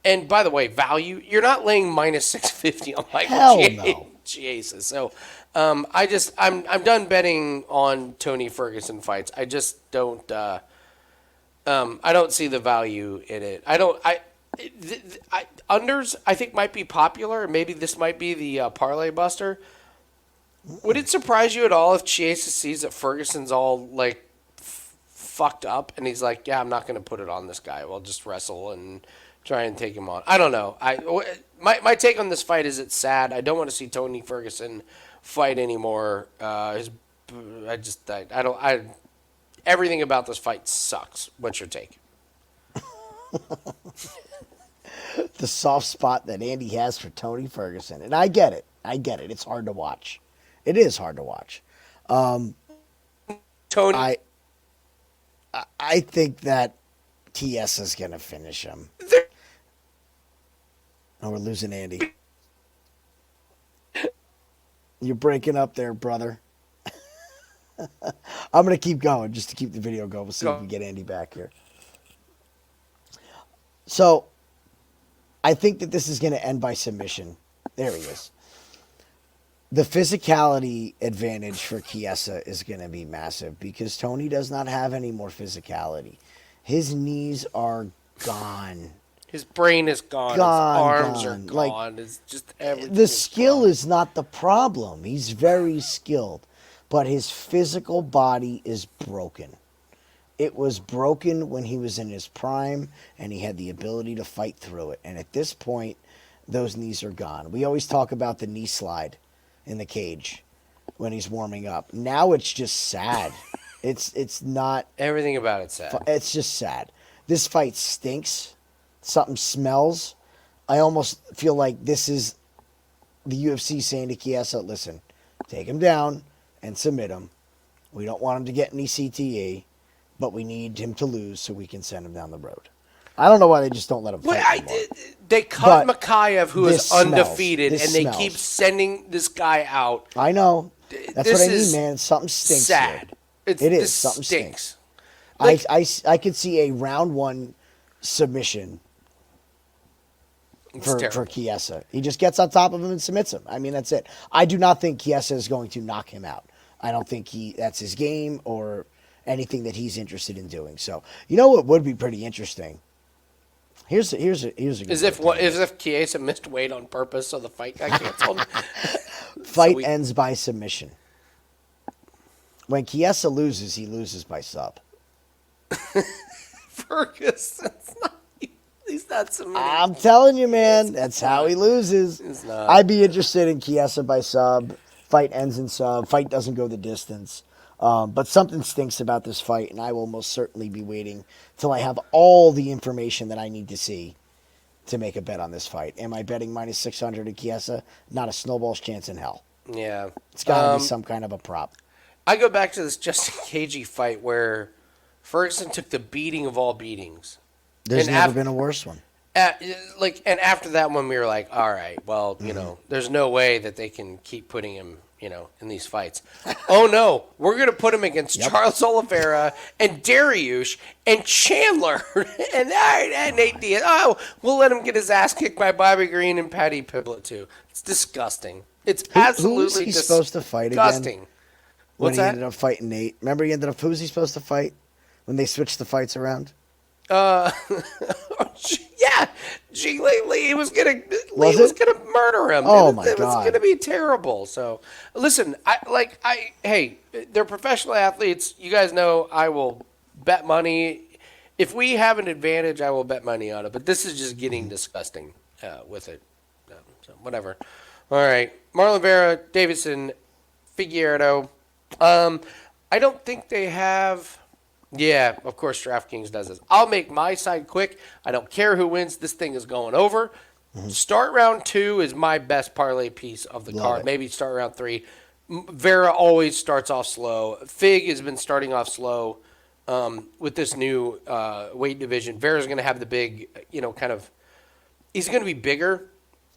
And by the way, value, you're not laying minus 650 on Michael Chiesa. So I'm done betting on Tony Ferguson fights. I just don't I don't see the value in it. Unders, I think, might be popular. Maybe this might be the Parlay Buster. Would it surprise you at all if Chiesa sees that Ferguson's all, like, fucked up and he's like, yeah, I'm not going to put it on this guy. We'll just wrestle and try and take him on. I don't know. My take on this fight is it's sad. I don't want to see Tony Ferguson fight anymore. Everything about this fight sucks. What's your take? The soft spot that Andy has for Tony Ferguson. And I get it. It's hard to watch. It is hard to watch. Tony. I think that Chiesa's going to finish him. Oh, we're losing Andy. You're breaking up there, brother. I'm going to keep going just to keep the video going. We'll see if we get Andy back here. So, I think that this is going to end by submission. There he is. The physicality advantage for Chiesa is going to be massive because Tony does not have any more physicality. His knees are gone. His brain is gone. His arms are gone. Like, it's just everything. The skill is not the problem. He's very skilled. But his physical body is broken. It was broken when he was in his prime, and he had the ability to fight through it. And at this point, those knees are gone. We always talk about the knee slide in the cage when he's warming up. Now it's just sad. It's not... Everything about it's sad. It's just sad. This fight stinks. Something smells. I almost feel like this is the UFC saying to Chiesa, listen, take him down and submit him. We don't want him to get any CTE, but we need him to lose so we can send him down the road. I don't know why they just don't let him fight anymore. They cut Makayev, who is undefeated, and they keep sending this guy out. I know. That's what I mean, man. Something stinks. Sad. It is. Something stinks. Like, I could see a round one submission for Chiesa. He just gets on top of him and submits him. I mean, that's it. I do not think Chiesa is going to knock him out. I don't think that's his game or anything that he's interested in doing. So, you know what would be pretty interesting? Here's a good if Chiesa missed weight on purpose so the fight got canceled. Fight ends by submission. When Chiesa loses, he loses by sub. Ferguson's not. He's not submitting. I'm telling you, man. That's how he loses. He's not. I'd be interested in Chiesa by sub. Fight ends in sub. Fight doesn't go the distance. But something stinks about this fight, and I will most certainly be waiting till I have all the information that I need to see to make a bet on this fight. Am I betting minus 600 at Chiesa? Not a snowball's chance in hell. Yeah. It's got to be some kind of a prop. I go back to this Justin Gaethje fight where Ferguson took the beating of all beatings. There's never been a worse one. And after that one, we were like, all right, well, you know, there's no way that they can keep putting him, you know, in these fights. Oh, no, we're going to put him against Charles Oliveira and Dariush and Chandler and Nate Diaz. Oh, we'll let him get his ass kicked by Bobby Green and Paddy Pimblett, too. It's disgusting. It's absolutely who was he supposed to fight disgusting. When he ended up fighting Nate. Remember who was he supposed to fight when they switched the fights around? Yeah, Lee was gonna murder him. Oh my God, it was gonna be terrible. So, listen, hey, they're professional athletes. You guys know I will bet money. If we have an advantage, I will bet money on it. But this is just getting disgusting with it. So whatever. All right. Marlon Vera, Davison, Figueiredo. I don't think they have. Yeah, of course, DraftKings does this. I'll make my side quick. I don't care who wins. This thing is going over. Start round 2 is my best parlay piece of the card. Maybe start round 3. Vera always starts off slow. Fig has been starting off slow with this new weight division. Vera's going to have the big, he's going to be bigger.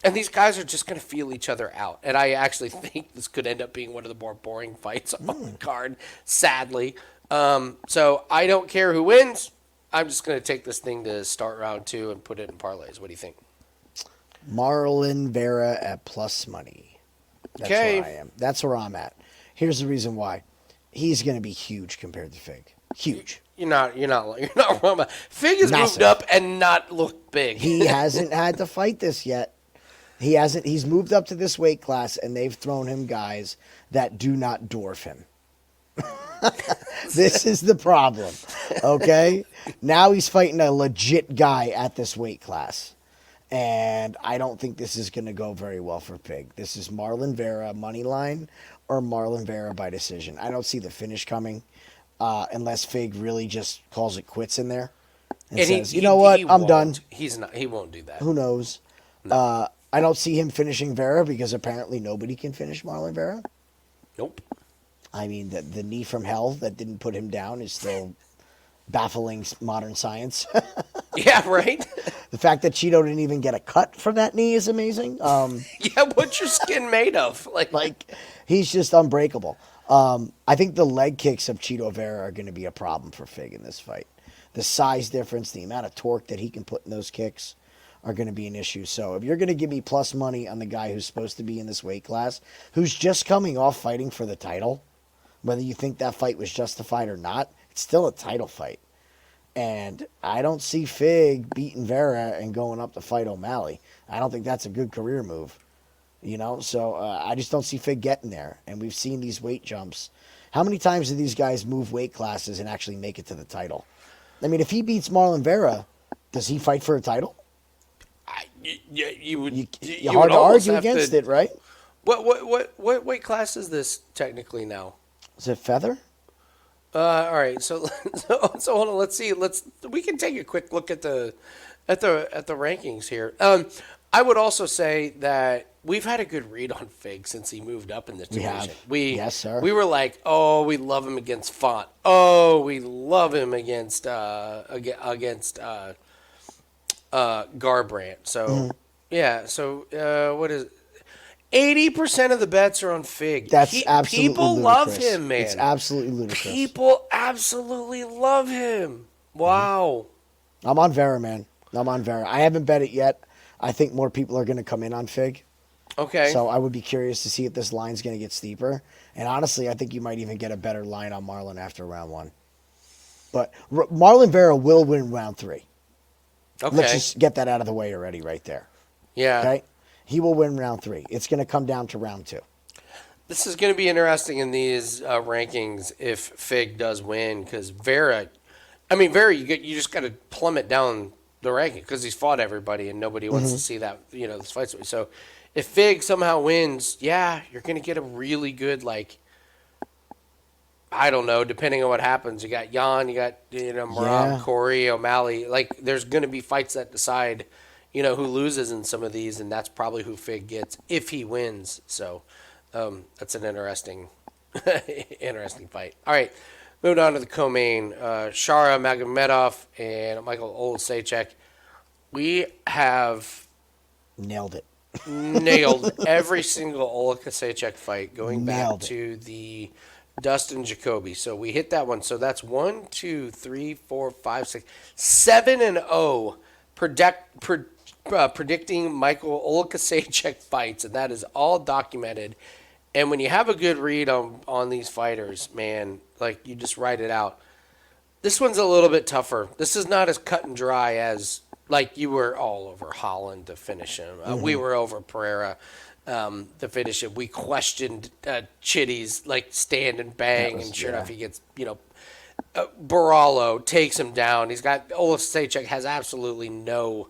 And these guys are just going to feel each other out. And I actually think this could end up being one of the more boring fights on the card, sadly. So I don't care who wins. I'm just going to take this thing to start round 2 and put it in parlays. What do you think? Marlon Vera at plus money. That's where I am. That's where I'm at. Here's the reason why. He's going to be huge compared to Fig. Huge. You're not wrong about Fig has moved up and not looked big. He hasn't had to fight this yet. He hasn't. He's moved up to this weight class, and they've thrown him guys that do not dwarf him. This is the problem, okay? Now he's fighting a legit guy at this weight class, and I don't think this is going to go very well for Pig. This is Marlon Vera money line or Marlon Vera by decision. I don't see the finish coming unless Fig really just calls it quits in there and says, you know what, I'm done. He won't do that. Who knows? No. I don't see him finishing Vera because apparently nobody can finish Marlon Vera. Nope. I mean, the knee from hell that didn't put him down is still baffling modern science. Yeah, right? The fact that Cheeto didn't even get a cut from that knee is amazing. Yeah, what's your skin made of? Like he's just unbreakable. I think the leg kicks of Cheeto Vera are going to be a problem for Fig in this fight. The size difference, the amount of torque that he can put in those kicks are going to be an issue. So if you're going to give me plus money on the guy who's supposed to be in this weight class, who's just coming off fighting for the title, whether you think that fight was justified or not, it's still a title fight. And I don't see Fig beating Vera and going up to fight O'Malley. I don't think that's a good career move. So I just don't see Fig getting there. And we've seen these weight jumps. How many times do these guys move weight classes and actually make it to the title? I mean, if he beats Marlon Vera, does he fight for a title? You would hard to argue against it, right? What weight class is this technically now? Is it feather? All right, so hold on. Let's see. We can take a quick look at the rankings here. I would also say that we've had a good read on Fig since he moved up in this division. Yes, sir. We were like, oh, we love him against Font. Oh, we love him against Garbrandt. So yeah. So what is it? 80% of the bets are on Fig. That's absolutely people ludicrous. love him, man. It's absolutely ludicrous. People absolutely love him. Wow. I'm on Vera, man. I'm on Vera. I haven't bet it yet. I think more people are going to come in on Fig. Okay. So I would be curious to see if this line's going to get steeper. And honestly, I think you might even get a better line on Marlon after round 1. But Marlon Vera will win round 3. Okay. Let's just get that out of the way already right there. Yeah. Okay? He will win round 3. It's going to come down to round 2. This is going to be interesting in these rankings if Fig does win, because Vera, you just got to plummet down the ranking because he's fought everybody and nobody wants to see that, this fight. So if Fig somehow wins, yeah, you're going to get a really good, I don't know, depending on what happens. You got Jan, you got, Muram, Cory, O'Malley. There's going to be fights that decide who loses in some of these, and that's probably who Fig gets if he wins. So that's an interesting fight. All right, moving on to the co-main. Shara Magomedov and Michael Olasechek. We have nailed every single Olasechek fight going back to the Dustin Jacoby. So we hit that one. So that's 1, 2, 3, 4, 5, 6, 7-0 predicting Michael Olasechek fights, and that is all documented. And when you have a good read on these fighters, man, you just write it out. This one's a little bit tougher. This is not as cut and dry as you were all over Holland to finish him. We were over Pereira to finish him. We questioned Chitty's stand and bang, and sure enough he gets Barallo takes him down. He's got Olasechek has absolutely no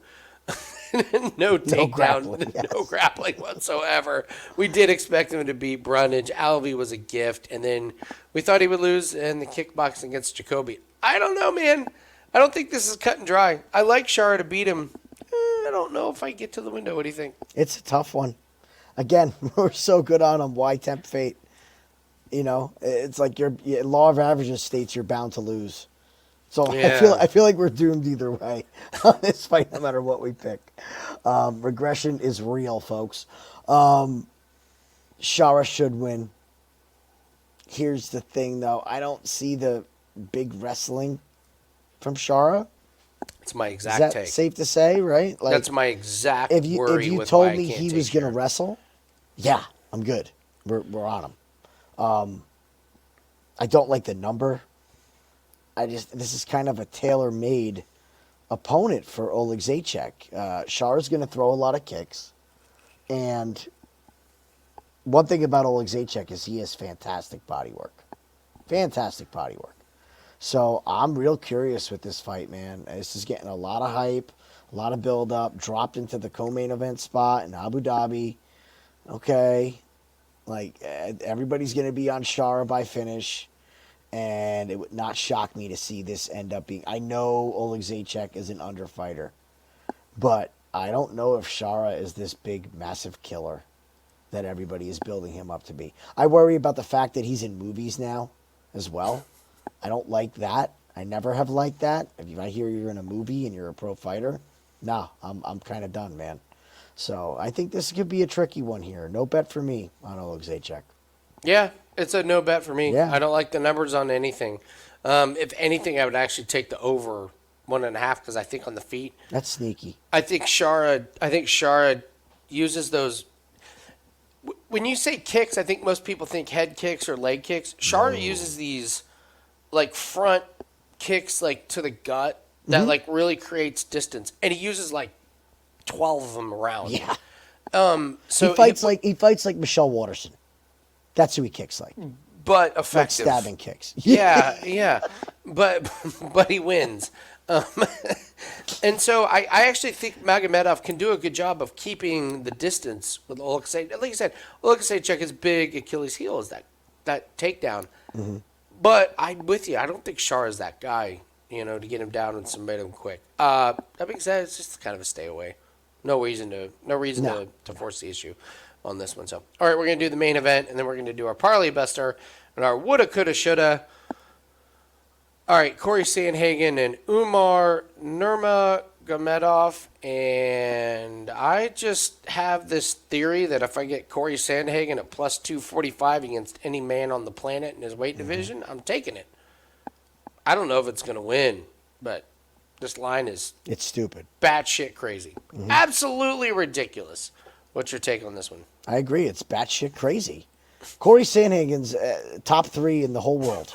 no takedown, grappling, yes. no grappling whatsoever. We did expect him to beat Brundage. Alvey was a gift, and then we thought he would lose in the kickboxing against Jacoby. I don't know, man. I don't think this is cut and dry. I like Shara to beat him. I don't know if I get to the window. What do you think? It's a tough one. Again, we're so good on him. Why tempt fate? It's like your law of averages states you're bound to lose. So Yeah. I feel like we're doomed either way on this fight, no matter what we pick. Regression is real, folks. Shara should win. Here's the thing, though. I don't see the big wrestling from Shara. It's my Is exact that take. safe to say, right? Like, That's my exact if worry you with told why I me can't he take was going to Shara. wrestle, yeah, I'm good. We're on him. I don't like the number. This is kind of a tailor-made opponent for Oleg Zaitchek. Shara's going to throw a lot of kicks. And one thing about Oleg Zaitchek is he has fantastic body work. Fantastic body work. So I'm real curious with this fight, man. This is getting a lot of hype, a lot of build-up, dropped into the co-main event spot in Abu Dhabi. Okay. Like, everybody's going to be on Shara by finish. And it would not shock me to see this end up being... I know Oleg Zaitchek is an underfighter. But I don't know if Shara is this big, massive killer that everybody is building him up to be. I worry about the fact that he's in movies now as well. I don't like that. I never have liked that. If I hear you're in a movie and you're a pro fighter, nah, I'm kind of done, man. So I think this could be a tricky one here. No bet for me on Oleg Zaitchek. Yeah, it's a no bet for me. Yeah. I don't like the numbers on anything. If anything, I would actually take the over 1.5 because I think on the feet. That's sneaky. I think Shara uses those. When you say kicks, I think most people think head kicks or leg kicks. Shara uses these like front kicks like to the gut that like really creates distance, and he uses like 12 of them around. Yeah. So he fights like Michelle Waterson. That's who he kicks like. but Like effective. stabbing kicks. Yeah. But he wins. And so I actually think Magomedov can do a good job of keeping the distance with Oleg Zaitchek. Like you said, Oleg Zaitchek is big Achilles heel is that takedown. But I'm with you. I don't think Shara is that guy, to get him down and submit him quick. That being said, it's just kind of a stay away. No reason to force the issue on this one. So, all right, we're going to do the main event, and then we're going to do our Parlay Buster and our woulda, coulda, shoulda. All right, Cory Sandhagen and Umar Nurmagomedov, and I just have this theory that if I get Cory Sandhagen at plus 245 against any man on the planet in his weight division, I'm taking it. I don't know if it's going to win, but this line is It's stupid. batshit crazy. Absolutely ridiculous. What's your take on this one? I agree. It's batshit crazy. Cory Sandhagen's top 3 in the whole world.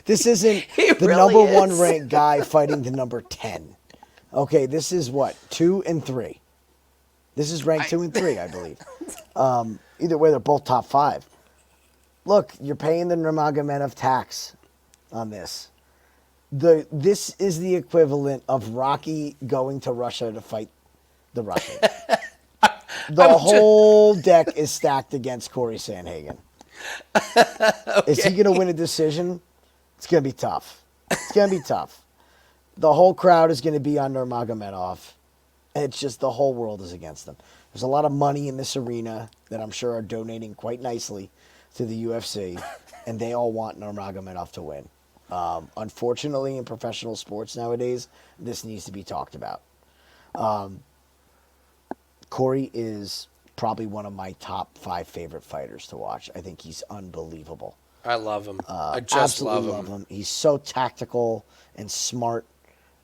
This isn't He the really number 1 is. ranked guy fighting the number 10. Okay, this is what? 2 and 3. This is ranked 2 and 3, I believe. Either way, they're both top 5. Look, you're paying the Nurmagomedov tax on this. This is the equivalent of Rocky going to Russia to fight the Russian. The whole deck is stacked against Cory Sandhagen. Is he going to win a decision? It's going to be tough. It's going to be tough. The whole crowd is going to be on Nurmagomedov. It's just the whole world is against them. There's a lot of money in this arena that I'm sure are donating quite nicely to the UFC, and they all want Nurmagomedov to win. Unfortunately, in professional sports nowadays, this needs to be talked about. Cory is probably one of my top 5 favorite fighters to watch. I think he's unbelievable. I love him. I just Absolutely love him. He's so tactical and smart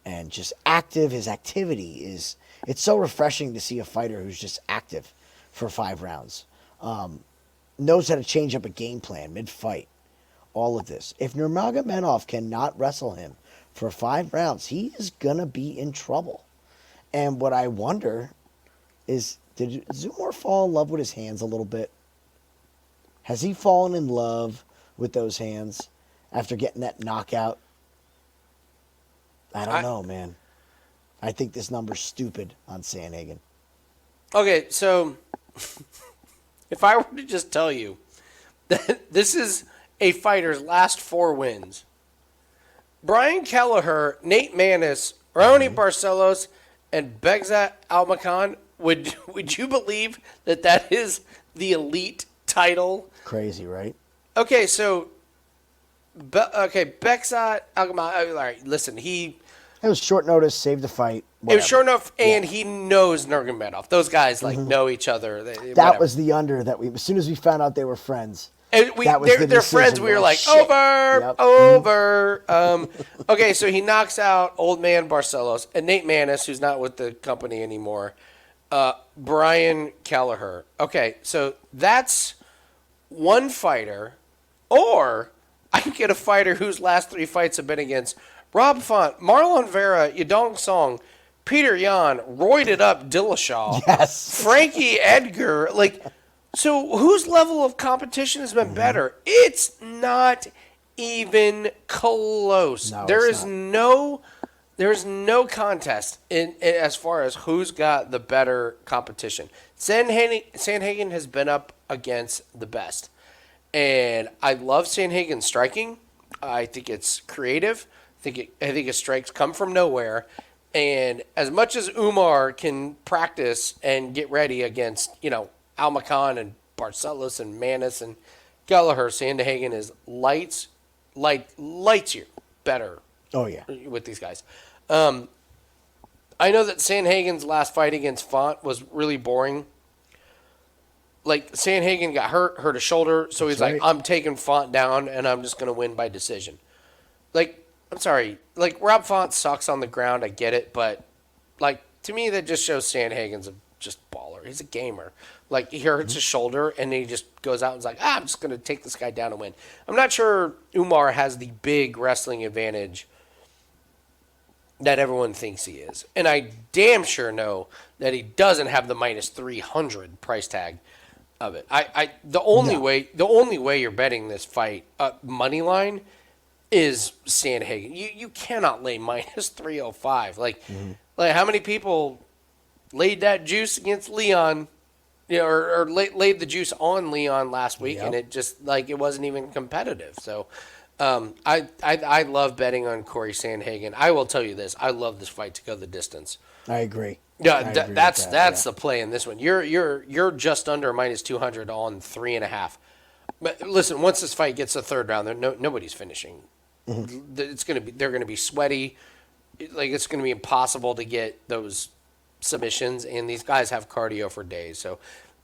and just active. His activity is, it's so refreshing to see a fighter who's just active for 5 rounds. Knows how to change up a game plan mid-fight. All of this. If Nurmagomedov cannot wrestle him for 5 rounds, he is going to be in trouble. And what I wonder is, did Zumor fall in love with his hands a little bit? Has he fallen in love with those hands after getting that knockout? I don't know, man. I think this number's stupid on Sandhagen. Okay, so if I were to just tell you that this is a fighter's last 4 wins, Brian Kelleher, Nate Maness, Raoni Barcelos, and Begzat Almakhan, would you believe that is the elite title? Crazy, right? Okay, so Begzat Almakhan. All right, listen, It was short notice, saved the fight. It was whatever. short enough, and he knows Nurmagomedov. Those guys know each other. That Whatever. was the under that as soon as we found out they were friends. And they're friends. We were like, shit. over. Okay, so he knocks out old man Barcelos and Nate Maness, who's not with the company anymore. Brian Kelleher. Okay, so that's one fighter, or I can get a fighter whose last 3 fights have been against Rob Font, Marlon Vera, Yadong Song, Peter Yan, roided up Dillashaw, Yes. Frankie Edgar. So whose level of competition has been better? It's not even close. No, There it's is not. no contest in as far as who's got the better competition. Sandhagen has been up against the best. And I love Sandhagen's striking. I think it's creative. I think his strikes come from nowhere. And as much as Umar can practice and get ready against, Almakhan and Barcelos and Maness and Kelleher, Sandhagen is lights year better. Oh, yeah. With these guys. I know that Sandhagen's last fight against Font was really boring. Sandhagen got hurt a shoulder, so he's That's right. I'm taking Font down and I'm just going to win by decision. I'm sorry. Rob Font sucks on the ground. I get it. But, to me, that just shows Sandhagen's just baller. He's a gamer. He hurts his shoulder, and then he just goes out and is like, I'm just going to take this guy down and win. I'm not sure Umar has the big wrestling advantage that everyone thinks he is. And I damn sure know that he doesn't have the minus 300 price tag of it. The only way you're betting this fight, money line, is Sandhagen. You cannot lay minus 305. How many people laid that juice against Leon, or laid the juice on Leon last week, and it just it wasn't even competitive. So I love betting on Cory Sandhagen. I will tell you this: I love this fight to go the distance. I agree. Yeah, I agree with that's that, the play in this one. You're just under minus 200 on 3.5. But listen, once this fight gets to the third round, nobody's finishing. They're gonna be sweaty. It's gonna be impossible to get those submissions, and these guys have cardio for days. So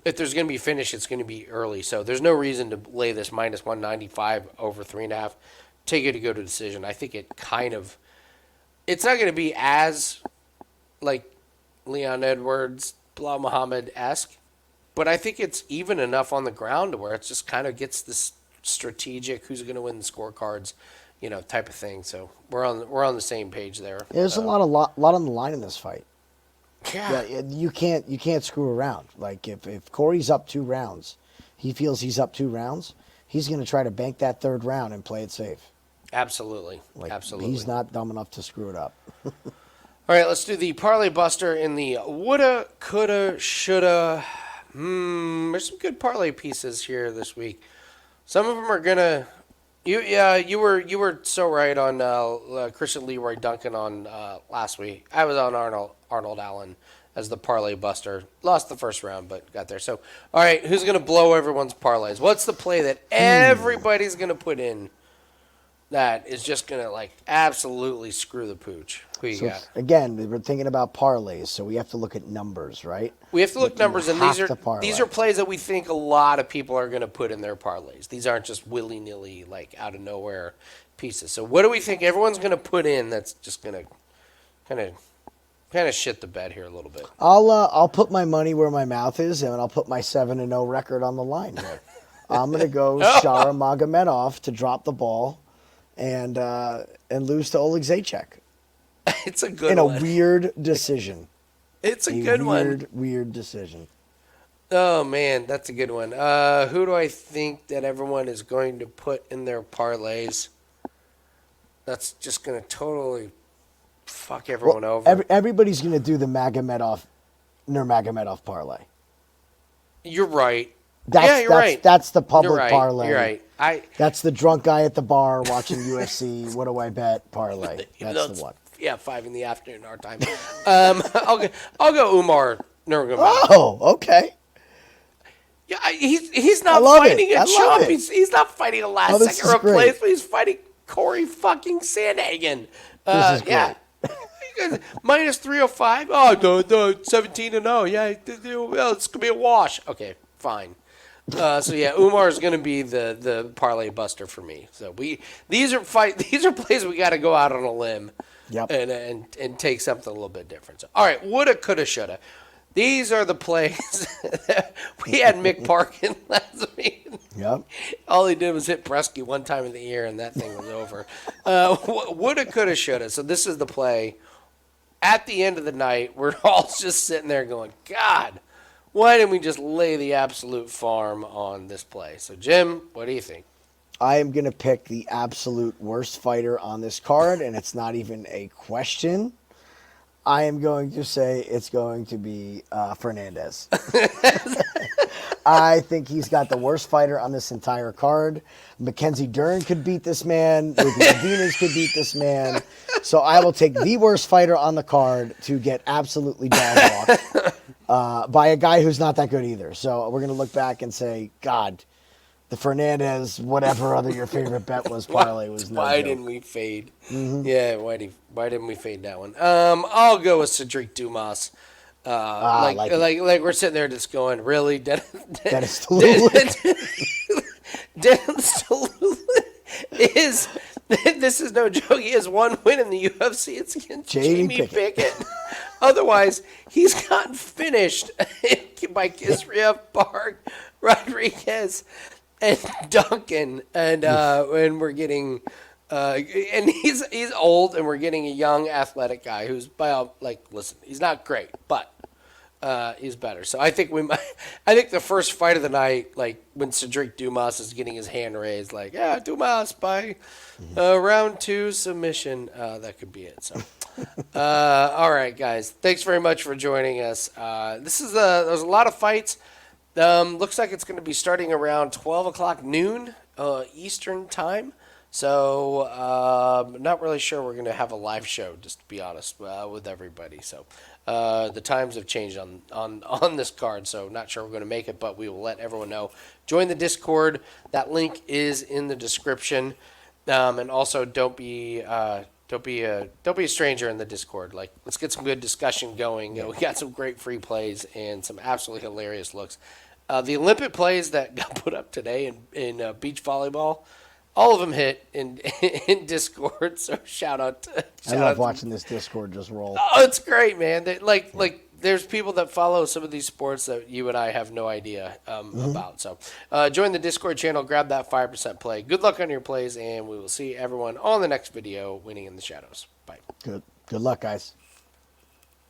if there's gonna be a finish, it's gonna be early. So there's no reason to lay this minus 195 over 3.5. Take it to go to decision. I think it's not gonna be as Leon Edwards, Bilal Muhammad-esque, but I think it's even enough on the ground to where it just kind of gets this strategic, who's going to win the scorecards, type of thing. So we're on the same page there. There's a lot on the line in this fight. Yeah. You can't screw around. If Cory's up 2 rounds, he feels he's up 2 rounds, he's going to try to bank that third round and play it safe. Absolutely. Absolutely. He's not dumb enough to screw it up. All right, let's do the Parlay Buster in the woulda, coulda, shoulda. There's some good parlay pieces here this week. Some of them are gonna. You were so right on Christian Leroy Duncan on last week. I was on Arnold Allen as the Parlay Buster. Lost the first round, but got there. So, all right, who's gonna blow everyone's parlays? What's the play that everybody's gonna put in that is just gonna absolutely screw the pooch? Who you got? Again, we're thinking about parlays, so we have to look at numbers, right? We have to look numbers, and have to parlay. these are plays that we think a lot of people are going to put in their parlays. These aren't just willy nilly, out of nowhere pieces. So, what do we think everyone's going to put in that's just going to kind of shit the bed here a little bit? I'll put my money where my mouth is, and I'll put my 7-0 record on the line here. I'm going to go Shara Magomedov to drop the ball and lose to Oleg Zaitchek. It's a good in one. a weird decision. It's a good one. Weird decision. Oh, man, that's a good one. Who do I think that everyone is going to put in their parlays that's just going to totally fuck everyone over. Everybody's going to do the Nurmagomedov parlay. You're right. You're right. That's the public You're right. parlay. You're right. That's the drunk guy at the bar watching UFC. What do I bet? Parlay. That's the one. Yeah, 5 in the afternoon our time. I'll go Umar Nurmagomedov. Oh, okay. Yeah, he's not fighting a chump. He's not fighting a last second replacement. He's fighting Cory fucking Sandhagen. This is great. Minus 305. Oh no, 17-0. Yeah, well, it's gonna be a wash. Okay, fine. So yeah, Umar is going to be the parlay buster for me. So these are plays we got to go out on a limb, and take something a little bit different. So, all right, woulda, coulda, shoulda. These are the plays that we had Mick Parkin last week. Yep. All he did was hit Bresky one time in the ear, and that thing was over. Woulda, coulda, shoulda. So this is the play. At the end of the night, we're all just sitting there going, God, why didn't we just lay the absolute farm on this play? So, Jim, what do you think? I am going to pick the absolute worst fighter on this card, and it's not even a question. I am going to say it's going to be Fernandez. I think he's got the worst fighter on this entire card. Mackenzie Dern could beat this man. Denis could beat this man. So I will take the worst fighter on the card to get absolutely dog-walked by a guy who's not that good either. So we're going to look back and say, God, the Fernandez, whatever other your favorite bet was, parlay was no Why joke. didn't we fade? Mm-hmm. Yeah, why didn't we fade that one? I'll go with Sedriques Dumas. Like we're sitting there just going, really? Denis Tiuliulin is, this is no joke. He has one win in the UFC. It's against Jamie Pickett. Otherwise, he's gotten finished by Gaziev, Park, Rodriguez, and Duncan. And we're getting, and he's old, and we're getting a young athletic guy who's listen, he's not great, but he's better. So I think the first fight of the night, like when Sedriques Dumas is getting his hand raised, Dumas by round 2 submission, that could be it. So, all right, guys, thanks very much for joining us. There's a lot of fights. Looks like it's going to be starting around 12 o'clock noon Eastern time. So, not really sure we're going to have a live show, just to be honest, with everybody. So, the times have changed on this card, so not sure we're going to make it, but we will let everyone know. Join the Discord. That link is in the description. And also, don't be a stranger in the Discord. Like, let's get some good discussion going. We got some great free plays and some absolutely hilarious looks. The Olympic plays that got put up today in beach volleyball, all of them hit in Discord, so shout out. I love watching this Discord just roll. Oh, it's great, man. There's people that follow some of these sports that you and I have no idea about. So join the Discord channel, grab that 5% play. Good luck on your plays, and we will see everyone on the next video, Winning in the Shadows. Bye. Good luck, guys.